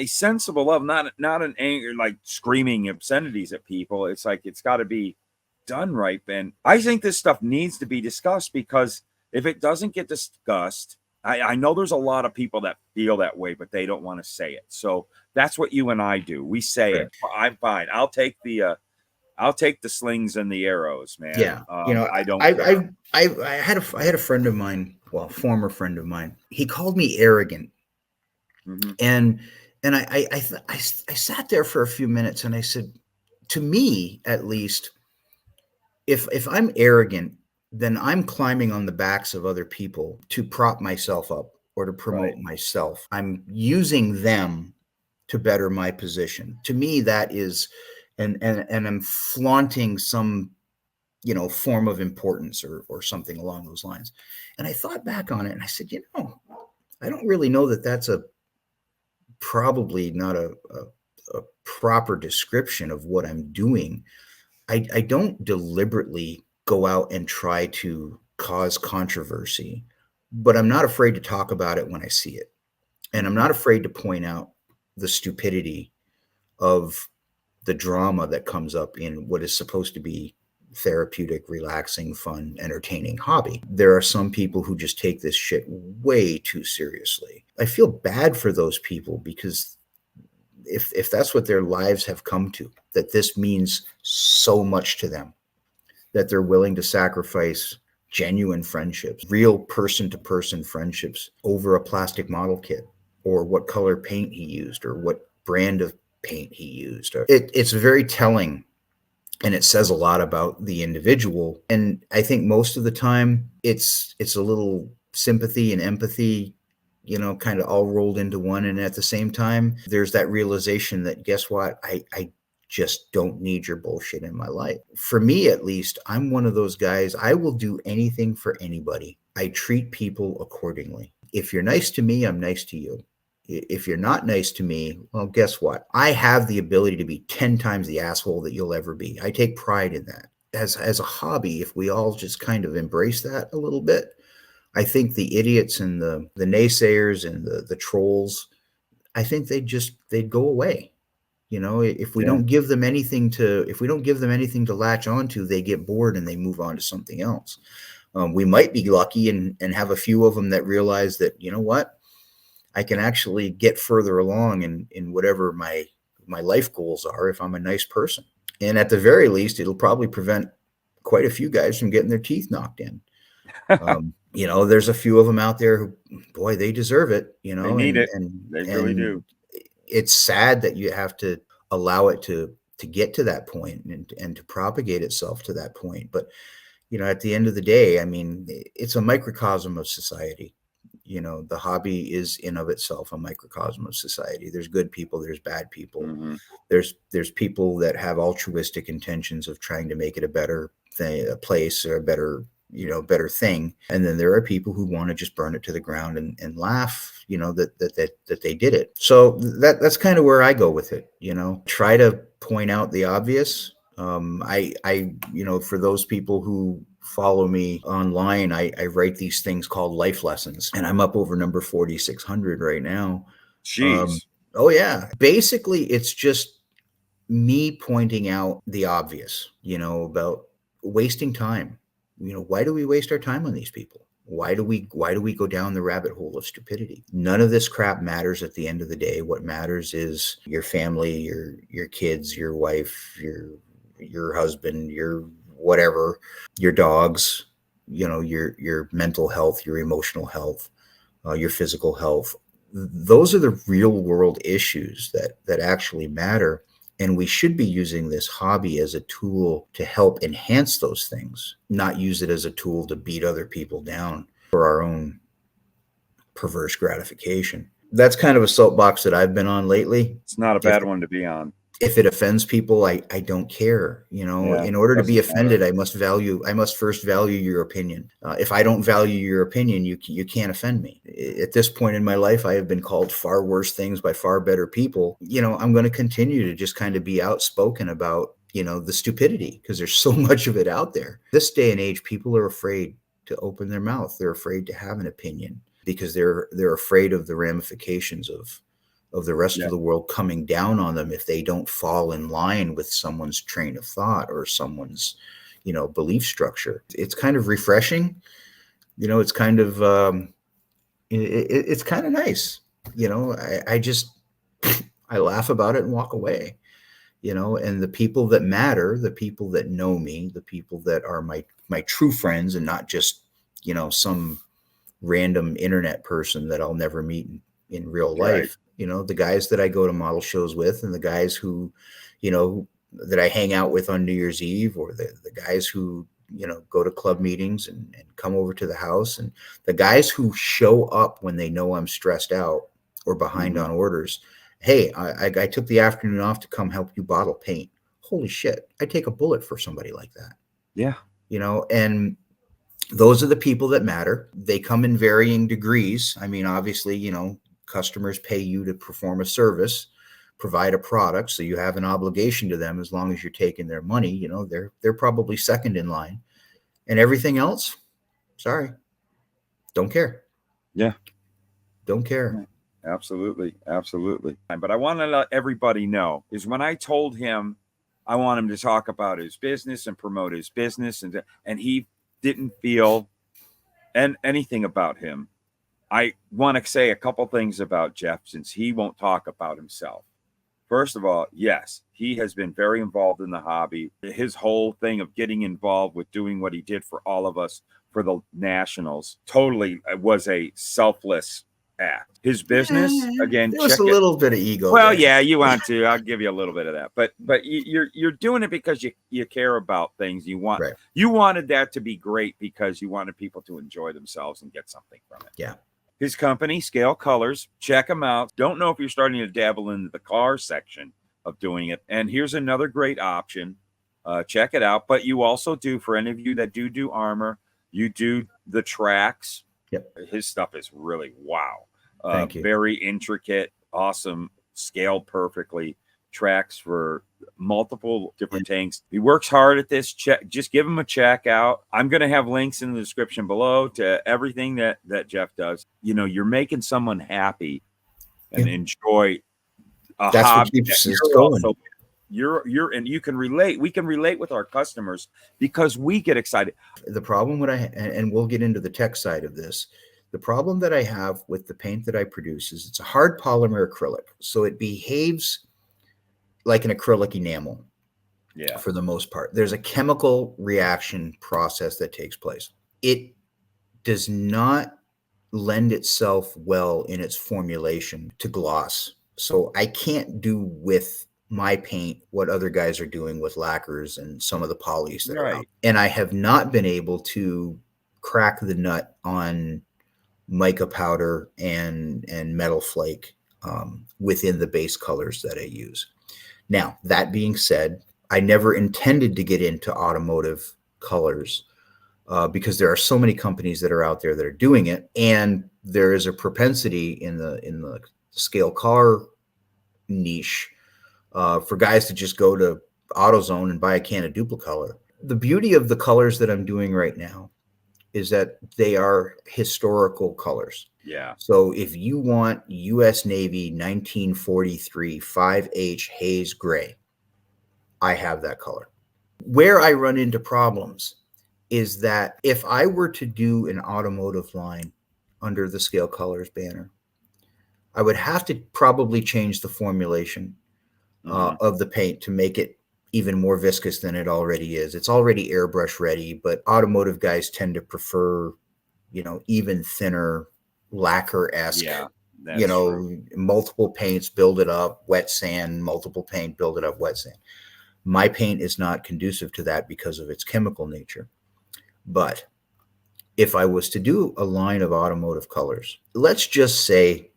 sensible level, not an anger, like screaming obscenities at people. It's like, it's got to be done right. And I think this stuff needs to be discussed, because if it doesn't get discussed, I know there's a lot of people that feel that way, but they don't want to say it. So that's what you and I do. We say it. I'm fine. I'll take the slings and the arrows, man. Yeah. I don't. I had a friend of mine, well, former friend of mine. He called me arrogant, and I sat there for a few minutes, and I said, to me, at least, if I'm arrogant, then I'm climbing on the backs of other people to prop myself up or to promote myself. I'm using them to better my position. To me, that is, and I'm flaunting some, form of importance or something along those lines. And I thought back on it, and I said, I don't really know that that's probably not a proper description of what I'm doing. I don't deliberately go out and try to cause controversy, but I'm not afraid to talk about it when I see it. And I'm not afraid to point out the stupidity of the drama that comes up in what is supposed to be therapeutic, relaxing, fun, entertaining hobby. There are some people who just take this shit way too seriously. I feel bad for those people, because if that's what their lives have come to, that this means so much to them, that they're willing to sacrifice genuine friendships, real person-to-person friendships, over a plastic model kit, or what color paint he used, or what brand of paint he used. It's very telling, and it says a lot about the individual. And I think most of the time it's a little sympathy and empathy, kind of all rolled into one. And at the same time, there's that realization that, guess what? I just don't need your bullshit in my life. For me, at least, I'm one of those guys. I will do anything for anybody. I treat people accordingly. If you're nice to me, I'm nice to you. If you're not nice to me, well, guess what? I have the ability to be 10 times the asshole that you'll ever be. I take pride in that. As a hobby, if we all just kind of embrace that a little bit, I think the idiots and the naysayers and the trolls, I think they'd go away. If we don't give them anything to latch onto, they get bored and they move on to something else. We might be lucky and have a few of them that realize that, what? I can actually get further along in whatever my life goals are if I'm a nice person. And at the very least, it'll probably prevent quite a few guys from getting their teeth knocked in. There's a few of them out there who, boy, they deserve it. They need it. They really do. It's sad that you have to allow it to get to that point and to propagate itself to that point. But, at the end of the day, I mean, it's a microcosm of society. The hobby is in of itself a microcosm of society. There's good people, there's bad people. Mm-hmm. There's people that have altruistic intentions of trying to make it a better thing, a place, or a better thing. And then there are people who want to just burn it to the ground and laugh, that they did it. So that's kind of where I go with it. Try to point out the obvious. For those people who follow me online, I write these things called life lessons, and I'm up over number 4,600 right now. Jeez. Oh yeah. Basically, it's just me pointing out the obvious, about wasting time. Why do we waste our time on these people? Why do we go down the rabbit hole of stupidity? None of this crap matters at the end of the day. What matters is your family, your kids, your wife, your husband, your whatever, your dogs, your mental health, your emotional health, your physical health. Those are the real world issues that actually matter. And we should be using this hobby as a tool to help enhance those things, not use it as a tool to beat other people down for our own perverse gratification. That's kind of a soapbox that I've been on lately. It's not a bad one to be on. If it offends people, I don't care. Yeah, In order to be offended, matter. I must first value your opinion. If I don't value your opinion, you can't offend me. At this point in my life, I have been called far worse things by far better people. I'm going to continue to just kind of be outspoken about, the stupidity, because there's so much of it out there. This day and age, people are afraid to open their mouth. They're afraid to have an opinion because they're afraid of the ramifications of the rest of the world coming down on them if they don't fall in line with someone's train of thought or someone's, belief structure. It's kind of refreshing. It's kind of, it's kind of nice. I just, I laugh about it and walk away, and the people that matter, the people that know me, the people that are my true friends and not just, some random internet person that I'll never meet in real life. Right. The guys that I go to model shows with, and the guys who, that I hang out with on New Year's Eve, or the guys who, go to club meetings and come over to the house, and the guys who show up when they know I'm stressed out or behind on orders. Hey, I took the afternoon off to come help you bottle paint. Holy shit. I take a bullet for somebody like that. Yeah. And those are the people that matter. They come in varying degrees. I mean, obviously, customers pay you to perform a service, provide a product, so you have an obligation to them. As long as you're taking their money, they're probably second in line. And everything else, sorry, don't care. Yeah. Don't care. Absolutely. But I want to let everybody know is when I told him I want him to talk about his business and promote his business, and he didn't feel anything about him. I want to say a couple things about Jeff, since he won't talk about himself. First of all, yes, he has been very involved in the hobby. His whole thing of getting involved with doing what he did for all of us for the Nationals totally was a selfless act. His business, again, there was a little bit of ego. Well, there. Yeah, you want to. I'll give you a little bit of that, but you're doing it because you care about things. You want You wanted that to be great because you wanted people to enjoy themselves and get something from it. Yeah. His company, Scale Colors, check him out. Don't know if you're starting to dabble into the car section of doing it. And here's another great option. Check it out. But you also do, for any of you that do armor, you do the tracks. Yep. His stuff is really wow. Thank you. Very intricate, awesome, scaled perfectly. Tracks for multiple different tanks. He works hard at this. Just give him a check out. I'm going to have links in the description below to everything that Jeff does. You're making someone happy and enjoy a That's hobby. What keeps us going. You're and you can relate. We can relate with our customers because we get excited. The problem and we'll get into the tech side of this. The problem that I have with the paint that I produce is it's a hard polymer acrylic. So it behaves like an acrylic enamel. Yeah. For the most part, there's a chemical reaction process that takes place. It does not lend itself well in its formulation to gloss. So I can't do with my paint what other guys are doing with lacquers and some of the polys that are out. And I have not been able to crack the nut on mica powder and metal flake within the base colors that I use. Now, that being said, I never intended to get into automotive colors because there are so many companies that are out there that are doing it, and there is a propensity in the scale car niche for guys to just go to AutoZone and buy a can of Duplicolor. The beauty of the colors that I'm doing right now is that they are historical colors. Yeah. So if you want U.S. Navy 1943 5H haze gray, I have that color. Where I run into problems is that if I were to do an automotive line under the Scale Colors banner, I would have to probably change the formulation of the paint to make it even more viscous than it already is. It's already airbrush ready, but automotive guys tend to prefer, even thinner lacquer-esque, Yeah, that's true. multiple paints, build it up, wet sand, multiple paint, build it up, wet sand. My paint is not conducive to that because of its chemical nature. But if I was to do a line of automotive colors, let's just say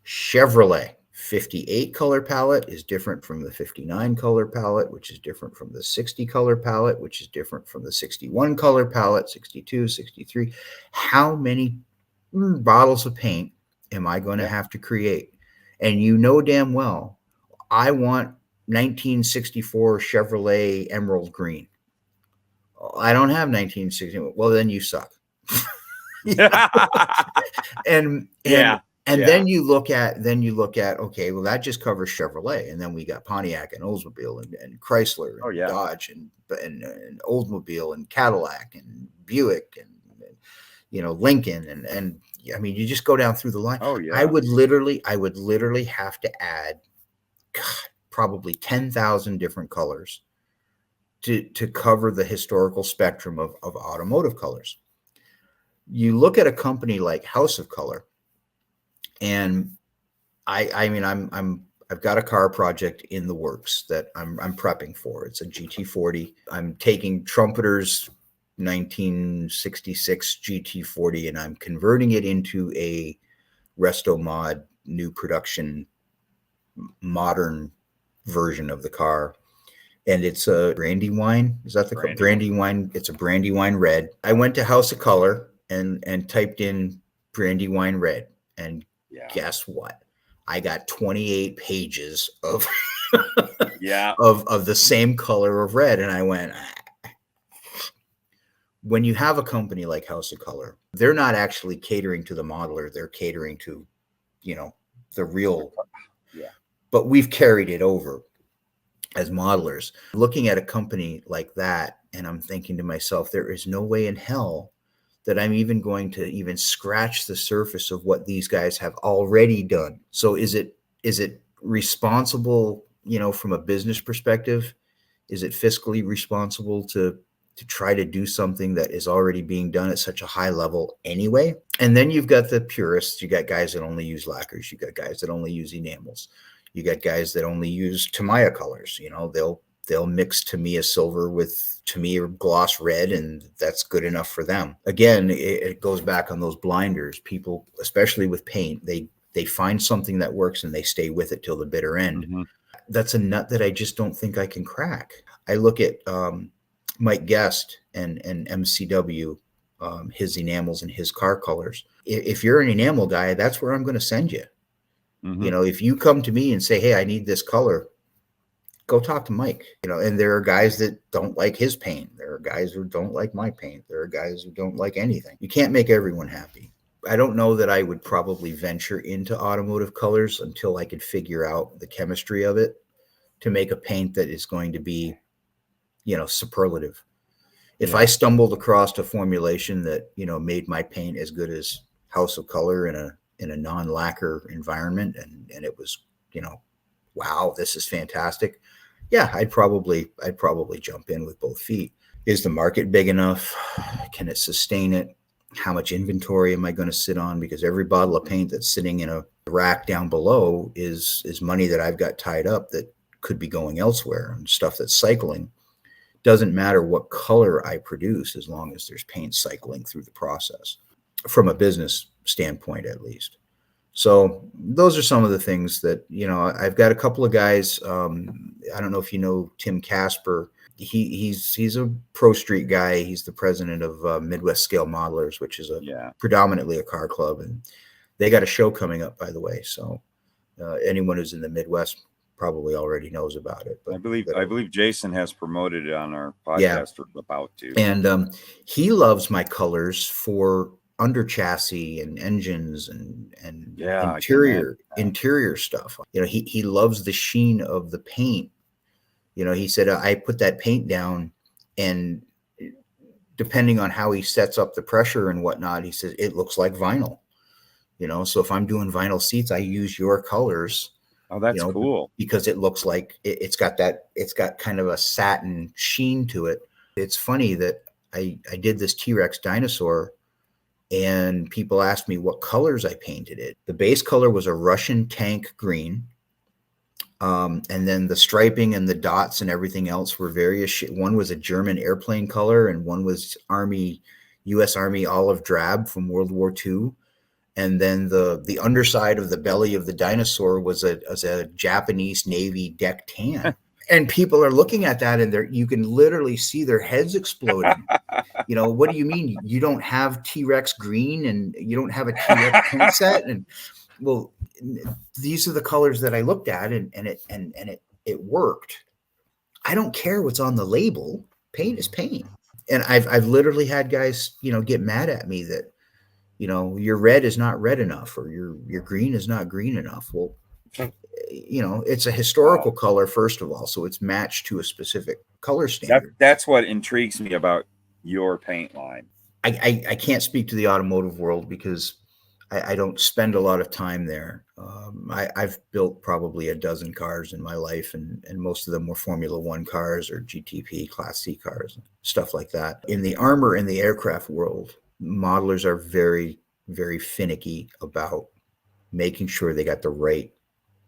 Chevrolet 58 color palette is different from the 59 color palette, which is different from the 60 color palette, which is different from the 61 color palette, 62, 63. How many bottles of paint am I going to have to create? And you know damn well, I want 1964 Chevrolet Emerald Green. I don't have 1960. Well, then you suck. And then you look at okay, well, that just covers Chevrolet, and then we got Pontiac and Oldsmobile and Chrysler and Dodge and Oldsmobile and Cadillac and Buick and Lincoln and I mean, you just go down through the line. Oh yeah. I would literally have to add probably 10,000 different colors to cover the historical spectrum of automotive colors. You look at a company like House of Color, and I've got a car project in the works that I'm prepping for. It's a GT40. I'm taking Trumpeter's 1966 GT40 and I'm converting it into a Resto Mod new production modern version of the car. And it's a Brandywine. Is that the Brandywine? It's a Brandywine red. I went to House of Color and typed in Brandywine red, and guess what? I got 28 pages of of the same color of red, and I went. When you have a company like House of Color, they're not actually catering to the modeler; they're catering to, the real. Yeah. But we've carried it over as modelers. Looking at a company like that, and I'm thinking to myself, there is no way in hell that I'm even going to even scratch the surface of what these guys have already done. So is it responsible, from a business perspective? Is it fiscally responsible to try to do something that is already being done at such a high level anyway? And then you've got the purists. You got guys that only use lacquers. You got guys that only use enamels. You got guys that only use Tamiya colors. They'll mix Tamiya silver with Tamiya gloss red, and that's good enough for them. Again, it goes back on those blinders. People, especially with paint, they find something that works and they stay with it till the bitter end. Mm-hmm. That's a nut that I just don't think I can crack. I look at Mike Guest and MCW, his enamels and his car colors. If you're an enamel guy, that's where I'm going to send you. Mm-hmm. If you come to me and say, hey, I need this color, go talk to Mike. And there are guys that don't like his paint. There are guys who don't like my paint. There are guys who don't like anything. You can't make everyone happy. I don't know that I would probably venture into automotive colors until I could figure out the chemistry of it to make a paint that is going to be, superlative. If I stumbled across a formulation that, made my paint as good as House of Color in a non-lacquer environment, and it was, wow, this is fantastic. Yeah, I'd probably jump in with both feet. Is the market big enough? Can it sustain it? How much inventory am I going to sit on? Because every bottle of paint that's sitting in a rack down below is money that I've got tied up that could be going elsewhere, and stuff that's cycling. Doesn't matter what color I produce as long as there's paint cycling through the process, from a business standpoint at least. So those are some of the things that, I've got a couple of guys. I don't know if you know Tim Casper. He's a Pro Street guy. He's the president of Midwest Scale Modelers, which is predominantly a car club. And they got a show coming up, by the way. So anyone who's in the Midwest, probably already knows about it. But I believe Jason has promoted it on our yeah, podcast or about to. and he loves my colors for under chassis and engines and Yeah, I can imagine interior stuff. You know, he loves the sheen of the paint. You know, he said I put that paint down, and depending on how he sets up the pressure and whatnot, he says it looks like vinyl. You know, so if I'm doing vinyl seats, I use your colors. Oh, that's You know, cool. because it looks like it's got kind of a satin sheen to it. It's funny that I did this T-Rex dinosaur, and people asked me what colors I painted it. The base color was a Russian tank green. And then the striping and the dots and everything else were various. One was a German airplane color, and one was U.S. Army olive drab from World War II. And then the underside of the belly of the dinosaur was a Japanese Navy deck tan. And people are looking at that, and you can literally see their heads exploding. You know, what do you mean you don't have T-Rex green and you don't have a T-Rex paint set? And well, these are the colors that I looked at, and it worked. I don't care what's on the label. Paint is paint. And I've literally had guys, you know, get mad at me that, you know, your red is not red enough, or your green is not green enough. Well, you know, it's a historical color, first of all, so it's matched to a specific color standard. That's what intrigues me about your paint line. I can't speak to the automotive world because I don't spend a lot of time there. I've built probably a dozen cars in my life, and most of them were Formula One cars or GTP Class C cars, stuff like that. In the armor and the aircraft world, modelers are very, very finicky about making sure they got the right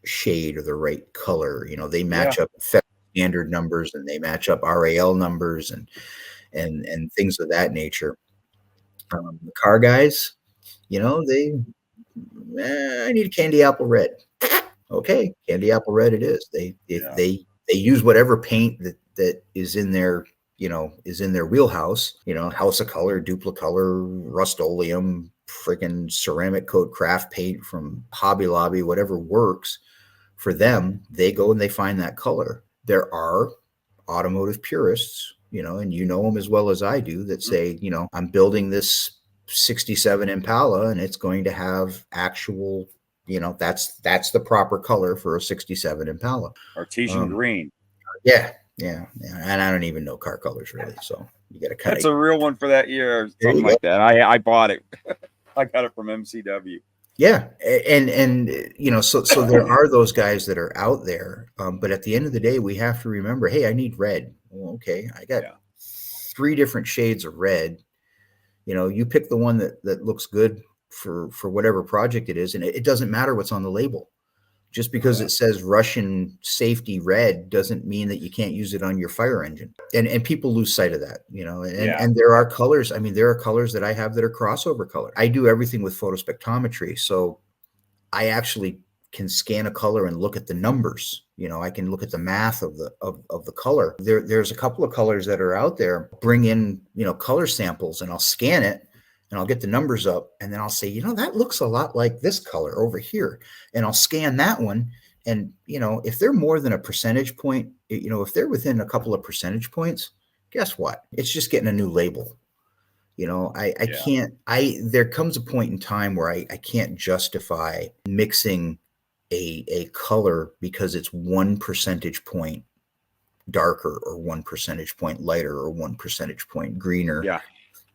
shade or the right color. You know, they match up standard numbers, and they match up RAL numbers and things of that nature. The car guys, you know, I need a candy apple red. Okay, candy apple red it is. They use whatever paint that is in their, you know, is in their wheelhouse. You know, House of Color, Duplicolor, Rust-Oleum, freaking ceramic coat craft paint from Hobby Lobby, whatever works for them. They go and they find that color. There are automotive purists, you know, and you know them as well as I do, that say, you know, I'm building this 67 Impala, and it's going to have actual, you know, that's the proper color for a 67 Impala. Artesian green. Yeah. And I don't even know car colors really, so you got to kind of. That's a real one for that year, or something like that. I bought it. I got it from MCW. Yeah, and you know, so there are those guys that are out there, but at the end of the day, we have to remember, hey, I need red. Well, okay, I got 3 different shades of red. You know, you pick the one that looks good for whatever project it is, and it doesn't matter what's on the label. Just because it says Russian safety red doesn't mean that you can't use it on your fire engine. And people lose sight of that, you know. And there are colors. I mean, there are colors that I have that are crossover color. I do everything with photospectrometry, so I actually can scan a color and look at the numbers. You know, I can look at the math of the color. There's a couple of colors that are out there. Bring in, you know, color samples, and I'll scan it, and I'll get the numbers up, and then I'll say, you know, that looks a lot like this color over here, and I'll scan that one. And, you know, if they're more than a percentage point, you know, if they're within a couple of percentage points, guess what? It's just getting a new label. You know, there comes a point in time where I can't justify mixing a color because it's 1 percentage point darker, or 1 percentage point lighter, or 1 percentage point greener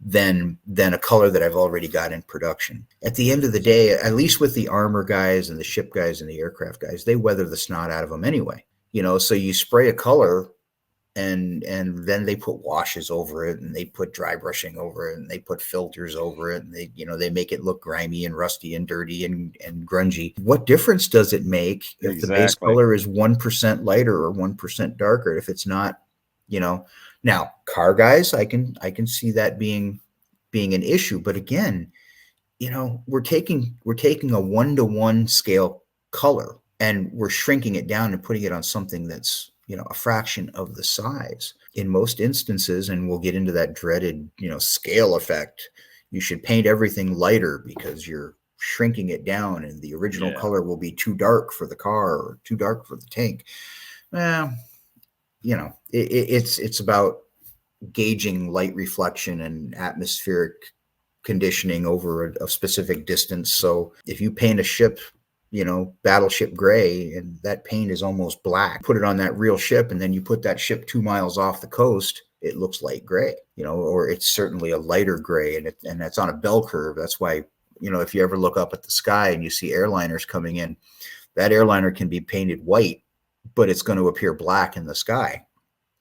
than a color that I've already got in production. At the end of the day, at least with the armor guys and the ship guys and the aircraft guys, they weather the snot out of them anyway. You know, so you spray a color, and then they put washes over it, and they put dry brushing over it, and they put filters over it, and they make it look grimy and rusty and dirty and grungy. What difference does it make if the base color is 1% lighter or 1% darker, if it's not, you know? Now, car guys, I can see that being an issue, but again, you know, we're taking a 1-to-1 scale color, and we're shrinking it down and putting it on something that's, you know, a fraction of the size. In most instances, and we'll get into that dreaded, you know, scale effect, you should paint everything lighter because you're shrinking it down, and the original Yeah. color will be too dark for the car or too dark for the tank. Well, it's about gauging light reflection and atmospheric conditioning over a specific distance. So if you paint a ship, battleship gray, and that paint is almost black, put it on that real ship, and then you put that ship 2 miles off the coast, it looks light gray, or it's certainly a lighter gray, and that's on a bell curve. That's why, if you ever look up at the sky and you see airliners coming in, that airliner can be painted white, but it's going to appear black in the sky.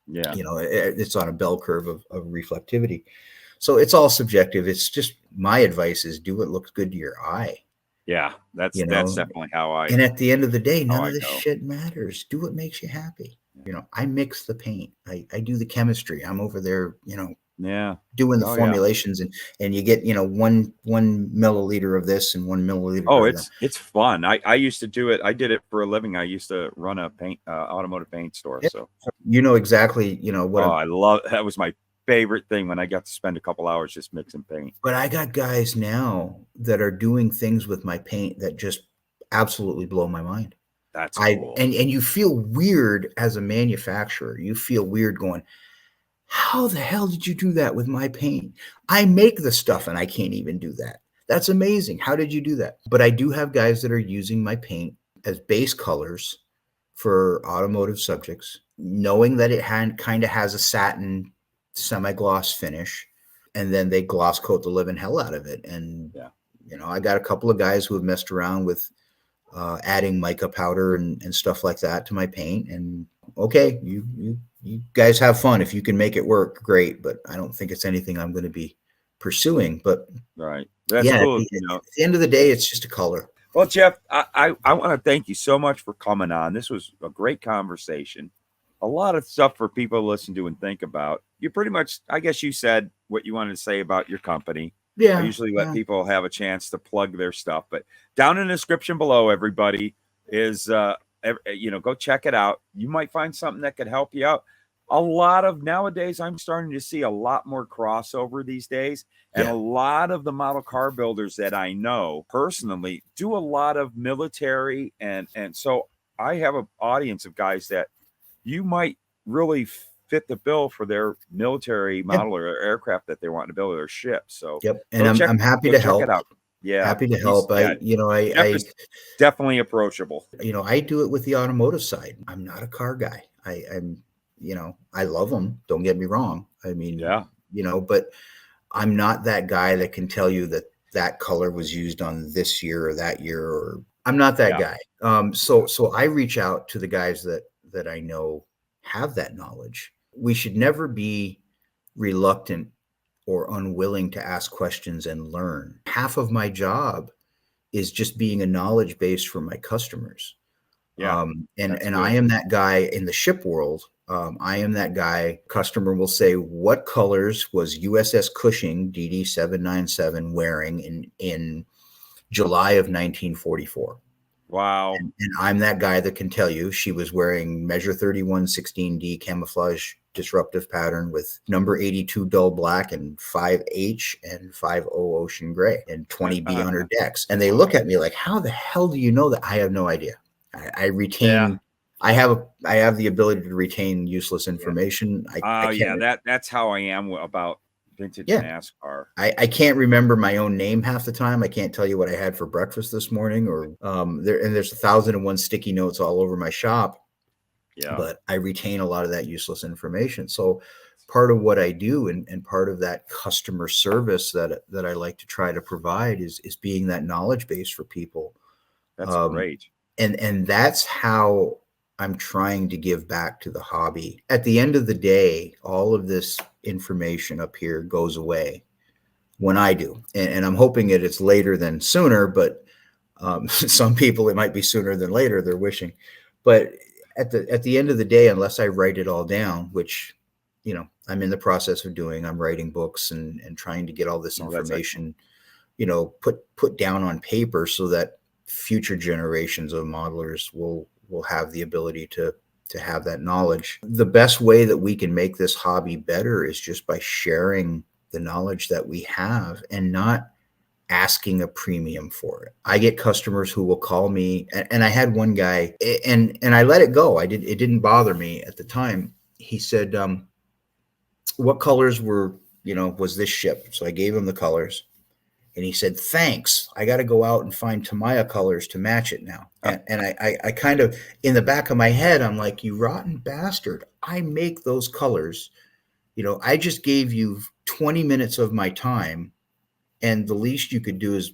Yeah. It's on a bell curve of reflectivity. So it's all subjective. It's just, my advice is do what looks good to your eye. Yeah, that's definitely how I. And at the end of the day, none of this go. shit matters. Do what makes you happy. I mix the paint. I do the chemistry. I'm over there, doing the formulations, and you get, 1 milliliter of this and 1 milliliter. Oh, of that. it's fun. I used to do it. I did it for a living. I used to run a automotive paint store. Yeah. So exactly, what. I love, that was my favorite thing when I got to spend a couple hours just mixing paint. But I got guys now that are doing things with my paint that just absolutely blow my mind. That's cool. And you feel weird as a manufacturer. You feel weird going, how the hell did you do that with my paint? I make the stuff and I can't even do that. That's amazing. How did you do that? But I do have guys that are using my paint as base colors for automotive subjects, knowing that it kind of has a satin semi-gloss finish, and then they gloss coat the living hell out of it. And I got a couple of guys who have messed around with adding mica powder and stuff like that to my paint. And okay, you guys have fun. If you can make it work, great. But I don't think it's anything I'm going to be pursuing. But right, that's cool. At the end of the day, it's just a color. Well, Jeff, I want to thank you so much for coming on. This was a great conversation. A lot of stuff for people to listen to and think about. You pretty much, I guess you said what you wanted to say about your company. Yeah. I usually let people have a chance to plug their stuff, but down in the description below, everybody is, go check it out. You might find something that could help you out. A lot of nowadays, I'm starting to see a lot more crossover these days. And a lot of the model car builders that I know personally do a lot of military. And so I have an audience of guys that you might really fit the bill for their military model or aircraft that they want to build their ship. So and I'm happy to help. It out. Yeah, happy to help. Jeff is definitely approachable. I do it with the automotive side. I'm not a car guy. I'm I love them. Don't get me wrong. I mean, but I'm not that guy that can tell you that color was used on this year or that year, or I'm not that guy. So I reach out to the guys that I know have that knowledge. We should never be reluctant or unwilling to ask questions and learn. Half of my job is just being a knowledge base for my customers. And I am that guy in the ship world. I am that guy. Customer will say, what colors was USS Cushing DD 797 wearing in July of 1944? Wow. And I'm that guy that can tell you she was wearing measure 31 16D camouflage disruptive pattern with number 82 dull black and 5H and 50 ocean gray and 20B on her decks. And they look at me like, how the hell do you know that? I have no idea. I retain, I have the ability to retain useless information. That's how I am about vintage NASCAR. I can't remember my own name half the time. I can't tell you what I had for breakfast this morning, or there's 1,001 sticky notes all over my shop. Yeah. But I retain a lot of that useless information. So part of what I do and part of that customer service that I like to try to provide is being that knowledge base for people. That's great. And that's how I'm trying to give back to the hobby. At the end of the day, all of this information up here goes away when I do. And I'm hoping it's later than sooner, but some people, it might be sooner than later, they're wishing. But at the end of the day, unless I write it all down, which, I'm in the process of doing, I'm writing books and trying to get all this information, put down on paper so that future generations of modelers will have the ability to have that knowledge. The best way that we can make this hobby better is just by sharing the knowledge that we have and not asking a premium for it. I get customers who will call me, and I had one guy, and I let it go. It didn't bother me at the time. He said, what colors was this shipped? So I gave him the colors. And he said, thanks. I got to go out and find Tamiya colors to match it now. And I kind of, in the back of my head, I'm like, you rotten bastard. I make those colors. I just gave you 20 minutes of my time. And the least you could do is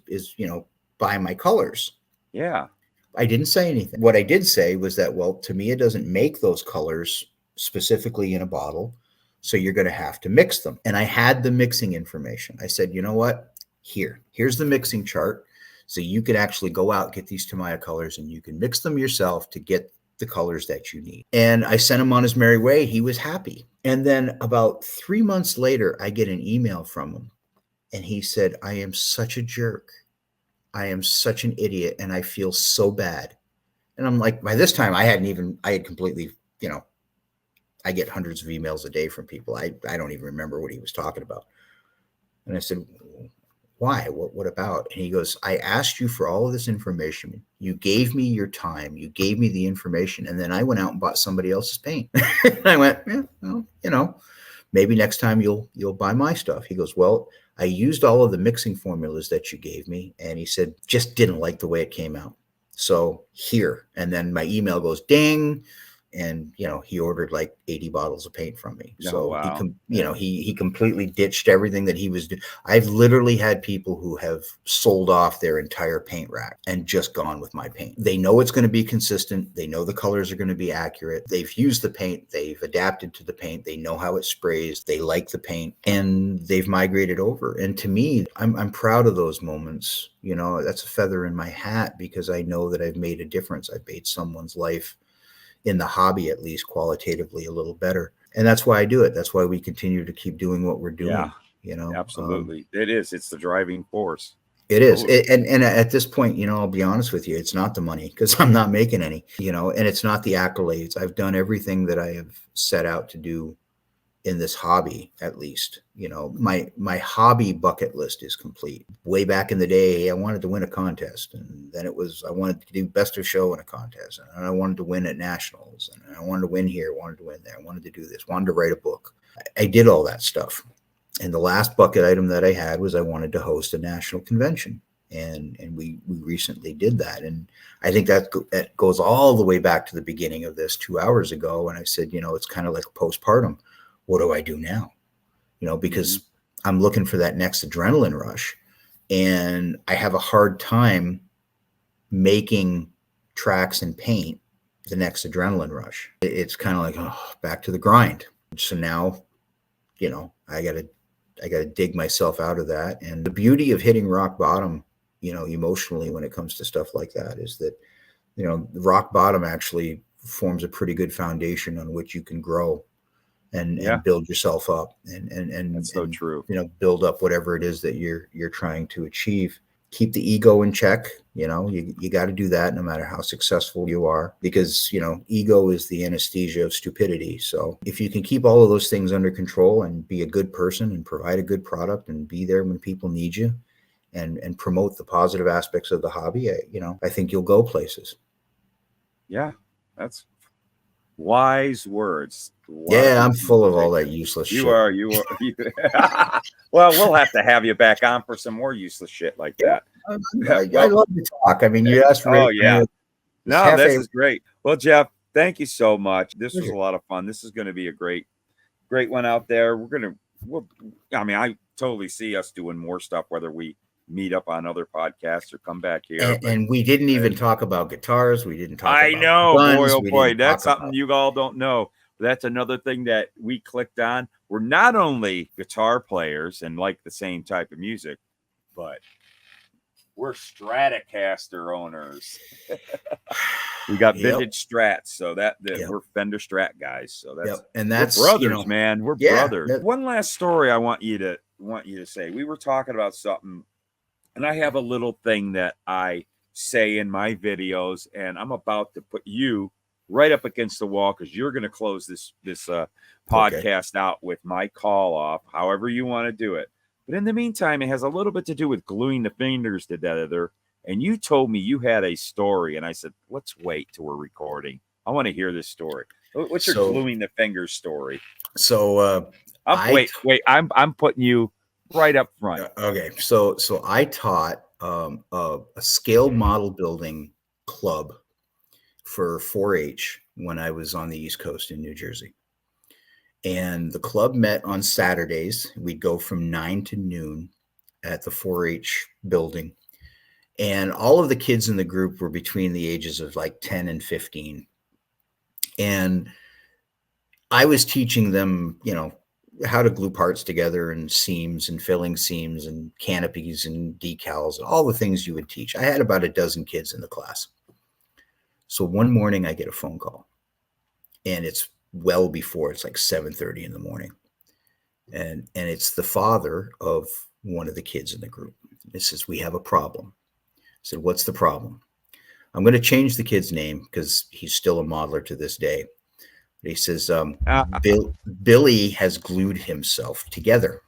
buy my colors. Yeah. I didn't say anything. What I did say was that, well, Tamiya doesn't make those colors specifically in a bottle. So you're going to have to mix them. And I had the mixing information. I said, you know what? Here's the mixing chart. So you could actually go out, get these Tamiya colors, and you can mix them yourself to get the colors that you need. And I sent him on his merry way. He was happy. And then about 3 months later, I get an email from him. And he said, I am such a jerk. I am such an idiot. And I feel so bad. And I'm like, by this time, I had completely, I get hundreds of emails a day from people. I don't even remember what he was talking about. And I said, why? What about? And he goes, I asked you for all of this information. You gave me your time. You gave me the information. And then I went out and bought somebody else's paint. And I went, yeah, well, maybe next time you'll buy my stuff. He goes, well, I used all of the mixing formulas that you gave me. And he said, just didn't like the way it came out. So here. And then my email goes ding. And, he ordered like 80 bottles of paint from me. So wow. He completely ditched everything that he was doing. I've literally had people who have sold off their entire paint rack and just gone with my paint. They know it's going to be consistent. They know the colors are going to be accurate. They've used the paint. They've adapted to the paint. They know how it sprays. They like the paint, and they've migrated over. And to me, I'm proud of those moments. That's a feather in my hat, because I know that I've made a difference. I've made someone's life, in the hobby, at least qualitatively, a little better. And that's why I do it. That's why we continue to keep doing what we're doing. Yeah, absolutely. It's the driving force. It is. And at this point, I'll be honest with you, it's not the money, because I'm not making any, and it's not the accolades. I've done everything that I have set out to do in this hobby, at least. My hobby bucket list is complete. Way back in the day, I wanted to win a contest, and then it was I wanted to do best of show in a contest, and I wanted to win at nationals, and I wanted to win here, wanted to win there, I wanted to do this, wanted to write a book. I did all that stuff. And the last bucket item that I had was I wanted to host a national convention. And we recently did that. And I think that goes all the way back to the beginning of this 2 hours ago. And I said, it's kind of like postpartum. What do I do now? Because I'm looking for that next adrenaline rush, and I have a hard time making tracks and paint the next adrenaline rush. It's kind of like, back to the grind. So now, I gotta dig myself out of that. And the beauty of hitting rock bottom, emotionally, when it comes to stuff like that, is that, rock bottom actually forms a pretty good foundation on which you can grow and build yourself up and that's so true. Build up whatever it is that you're trying to achieve. Keep the ego in check. You got to do that no matter how successful you are, because ego is the anesthesia of stupidity. So if you can keep all of those things under control and be a good person and provide a good product and be there when people need you and promote the positive aspects of the hobby, I think you'll go places. Yeah, that's wise words. I'm full of all that useless shit. You are. Well, we'll have to have you back on for some more useless shit like that. I love to talk. I mean, you asked for Oh, yeah. No, this is great. Well, Jeff, thank you so much. This was a lot of fun. This is going to be a great one out there. I totally see us doing more stuff, whether we meet up on other podcasts or come back here. And we didn't even talk about guitars. We didn't talk about guns. Boy, oh boy, that's something you all don't know. That's another thing that we clicked on. We're not only guitar players and like the same type of music, but we're Stratocaster owners. We got vintage Strats, so that we're Fender Strat guys. So that's we're brothers, man. We're brothers. One last story I want you to say. We were talking about something, and I have a little thing that I say in my videos, and I'm about to put you right up against the wall, because you're going to close this podcast out with my call off, however you want to do it. But in the meantime, it has a little bit to do with gluing the fingers together. And you told me you had a story, and I said, let's wait till we're recording. I want to hear this story. What's your gluing the fingers story? So wait. I'm putting you right up front. Okay, so I taught a scale model building club for 4-H when I was on the East Coast in New Jersey. And the club met on Saturdays. We'd go from 9 to noon at the 4-H building. And all of the kids in the group were between the ages of like 10 and 15. And I was teaching them, how to glue parts together and seams and filling seams and canopies and decals, all the things you would teach. I had about a dozen kids in the class. So one morning I get a phone call, and it's well before, it's like 7:30 in the morning. And it's the father of one of the kids in the group. It says, we have a problem. I said, what's the problem? I'm going to change the kid's name because he's still a modeler to this day. He says, Billy has glued himself together.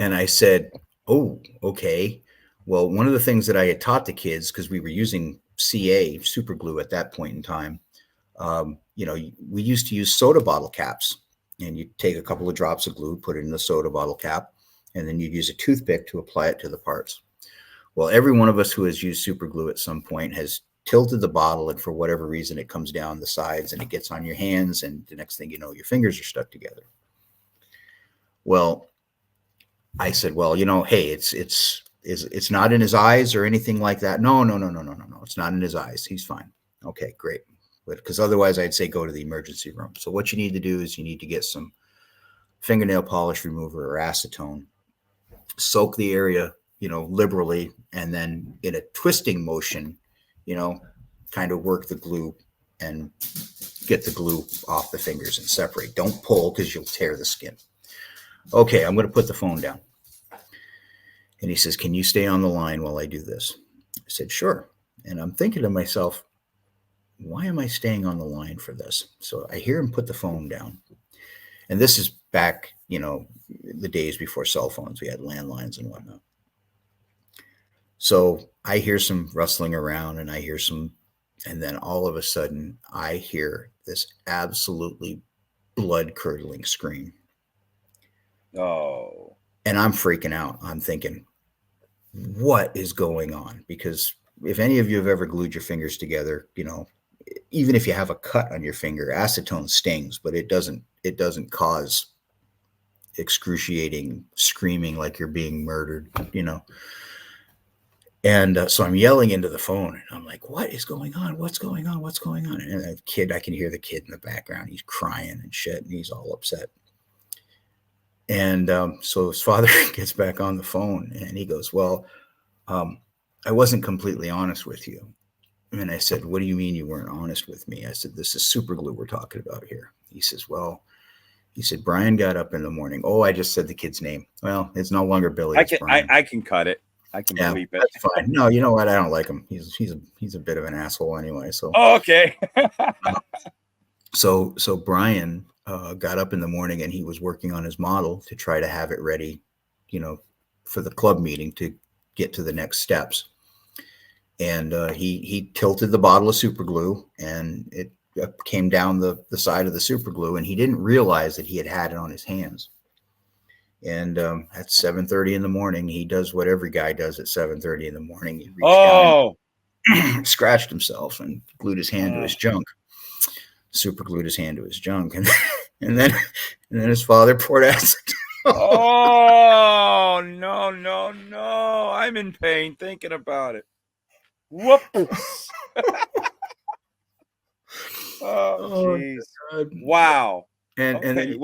And I said, oh, okay. Well, one of the things that I had taught the kids, because we were using CA, super glue at that point in time, we used to use soda bottle caps. And you take a couple of drops of glue, put it in the soda bottle cap, and then you'd use a toothpick to apply it to the parts. Well, every one of us who has used super glue at some point has tilted the bottle, and for whatever reason, it comes down the sides and it gets on your hands, and the next thing you know, your fingers are stuck together. Well, I said, well, hey, it's not in his eyes or anything like that. No. It's not in his eyes. He's fine. Okay, great. Because otherwise I'd say go to the emergency room. So what you need to do is you need to get some fingernail polish remover or acetone, soak the area, liberally, and then in a twisting motion, kind of work the glue and get the glue off the fingers and separate. Don't pull because you'll tear the skin. Okay, I'm going to put the phone down. And he says, can you stay on the line while I do this? I said, sure. And I'm thinking to myself, why am I staying on the line for this? So I hear him put the phone down. And this is back, the days before cell phones. We had landlines and whatnot. So I hear some rustling around, and and then all of a sudden I hear this absolutely blood-curdling scream. Oh. And I'm freaking out. I'm thinking, what is going on? Because if any of you have ever glued your fingers together, even if you have a cut on your finger, acetone stings, but it doesn't cause excruciating screaming like you're being murdered, And so I'm yelling into the phone, and I'm like, what is going on? What's going on? What's going on? And I can hear the kid in the background. He's crying and shit, and he's all upset. And so his father gets back on the phone, and he goes, well, I wasn't completely honest with you. And I said, what do you mean you weren't honest with me? I said, this is super glue we're talking about here. He says, Brian got up in the morning. Oh, I just said the kid's name. Well, it's no longer Billy. I can cut it. I can bleep it. That's fine. No, you know what? I don't like him. He's a bit of an asshole anyway. So. Oh, okay. So Brian got up in the morning, and he was working on his model to try to have it ready, for the club meeting to get to the next steps. And he tilted the bottle of super glue, and it came down the side of the super glue, and he didn't realize that he had it on his hands. And at 7:30 in the morning, he does what every guy does at 7:30 in the morning. He reached down and scratched himself and glued his hand to his junk. Super glued his hand to his junk, and then his father poured acid. Oh, no! I'm in pain thinking about it. Whoops! Oh, jeez! Wow. And then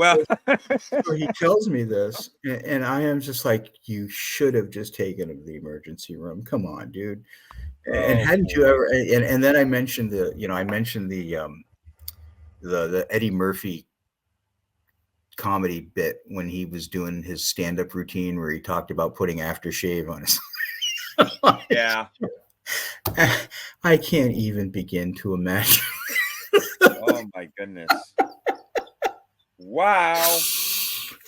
so he tells me this, and I am just like, you should have just taken him to the emergency room. Come on, dude. And hadn't you ever? And then I mentioned the Eddie Murphy comedy bit when he was doing his stand-up routine where he talked about putting aftershave on his. Yeah. I can't even begin to imagine. Oh my goodness. Wow.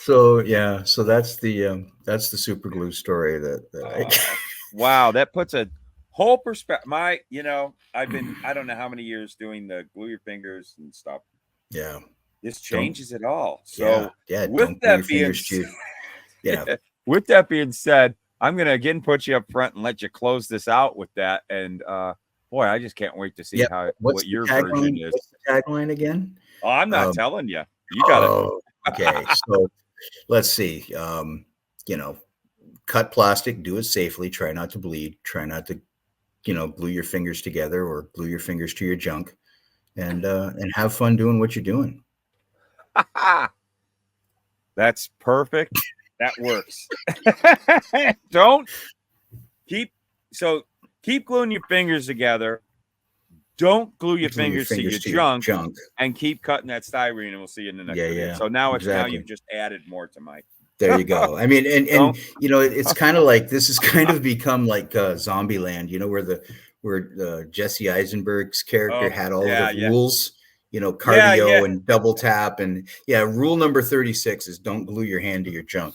So yeah, so that's the super glue story Wow, that puts a whole perspective. I don't know how many years doing the glue your fingers and stuff. Yeah. This changes it all. Yeah, So yeah. with Don't glue that your being fingers too. Yeah. with that being said, I'm gonna again put you up front and let you close this out with that. And boy, I just can't wait to see Yeah. what your version is. What's the tagline again? Oh, I'm not telling you. You got it. Okay. So let's see. Cut plastic, do it safely, try not to bleed, try not to, glue your fingers together or glue your fingers to your junk, and have fun doing what you're doing. That's perfect. That works. Don't keep gluing your fingers together. Don't glue your fingers to your junk, and keep cutting that styrene, and we'll see you in the next video. Yeah. So now exactly. you've just added more to my. There you go. I mean, and it's kind of like this has kind of become like Zombieland, where Jesse Eisenberg's character had all the rules, cardio and double tap, and rule number 36 is don't glue your hand to your junk.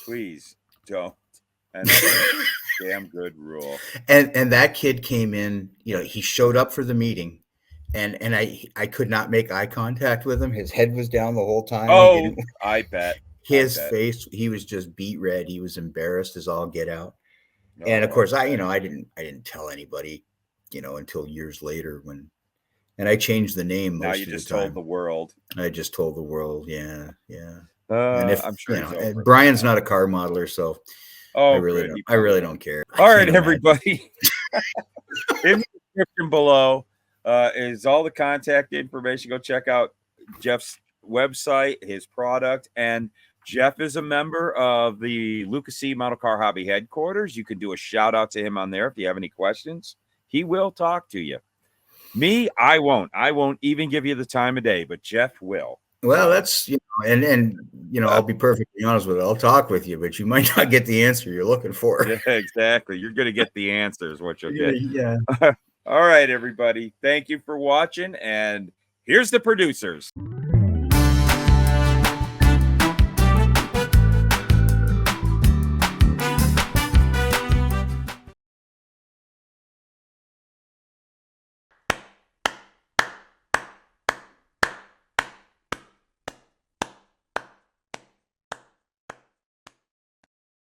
Please don't. And that's a damn good rule. And that kid came in, he showed up for the meeting, and I could not make eye contact with him. His head was down the whole time. Oh, I bet. His face, he was just beet red. He was embarrassed as all get out. And of course, I didn't tell anybody, until years later and I changed the name. Now you just told the world. I just told the world. Yeah. And if I'm sure Brian's not a car modeler, so I really don't care. All right, everybody. In the description below is all the contact information. Go check out Jeff's website, his product, and Jeff is a member of the Luka C Model Car Hobby headquarters. You can do a shout out to him on there if you have any questions. He will talk to you. Me, I won't. I won't even give you the time of day, but Jeff will. Well, that's I'll be perfectly honest with it. I'll talk with you, but you might not get the answer you're looking for. Yeah, exactly. You're going to get the answers, what you'll get. Yeah. All right, everybody. Thank you for watching, and here's the producers.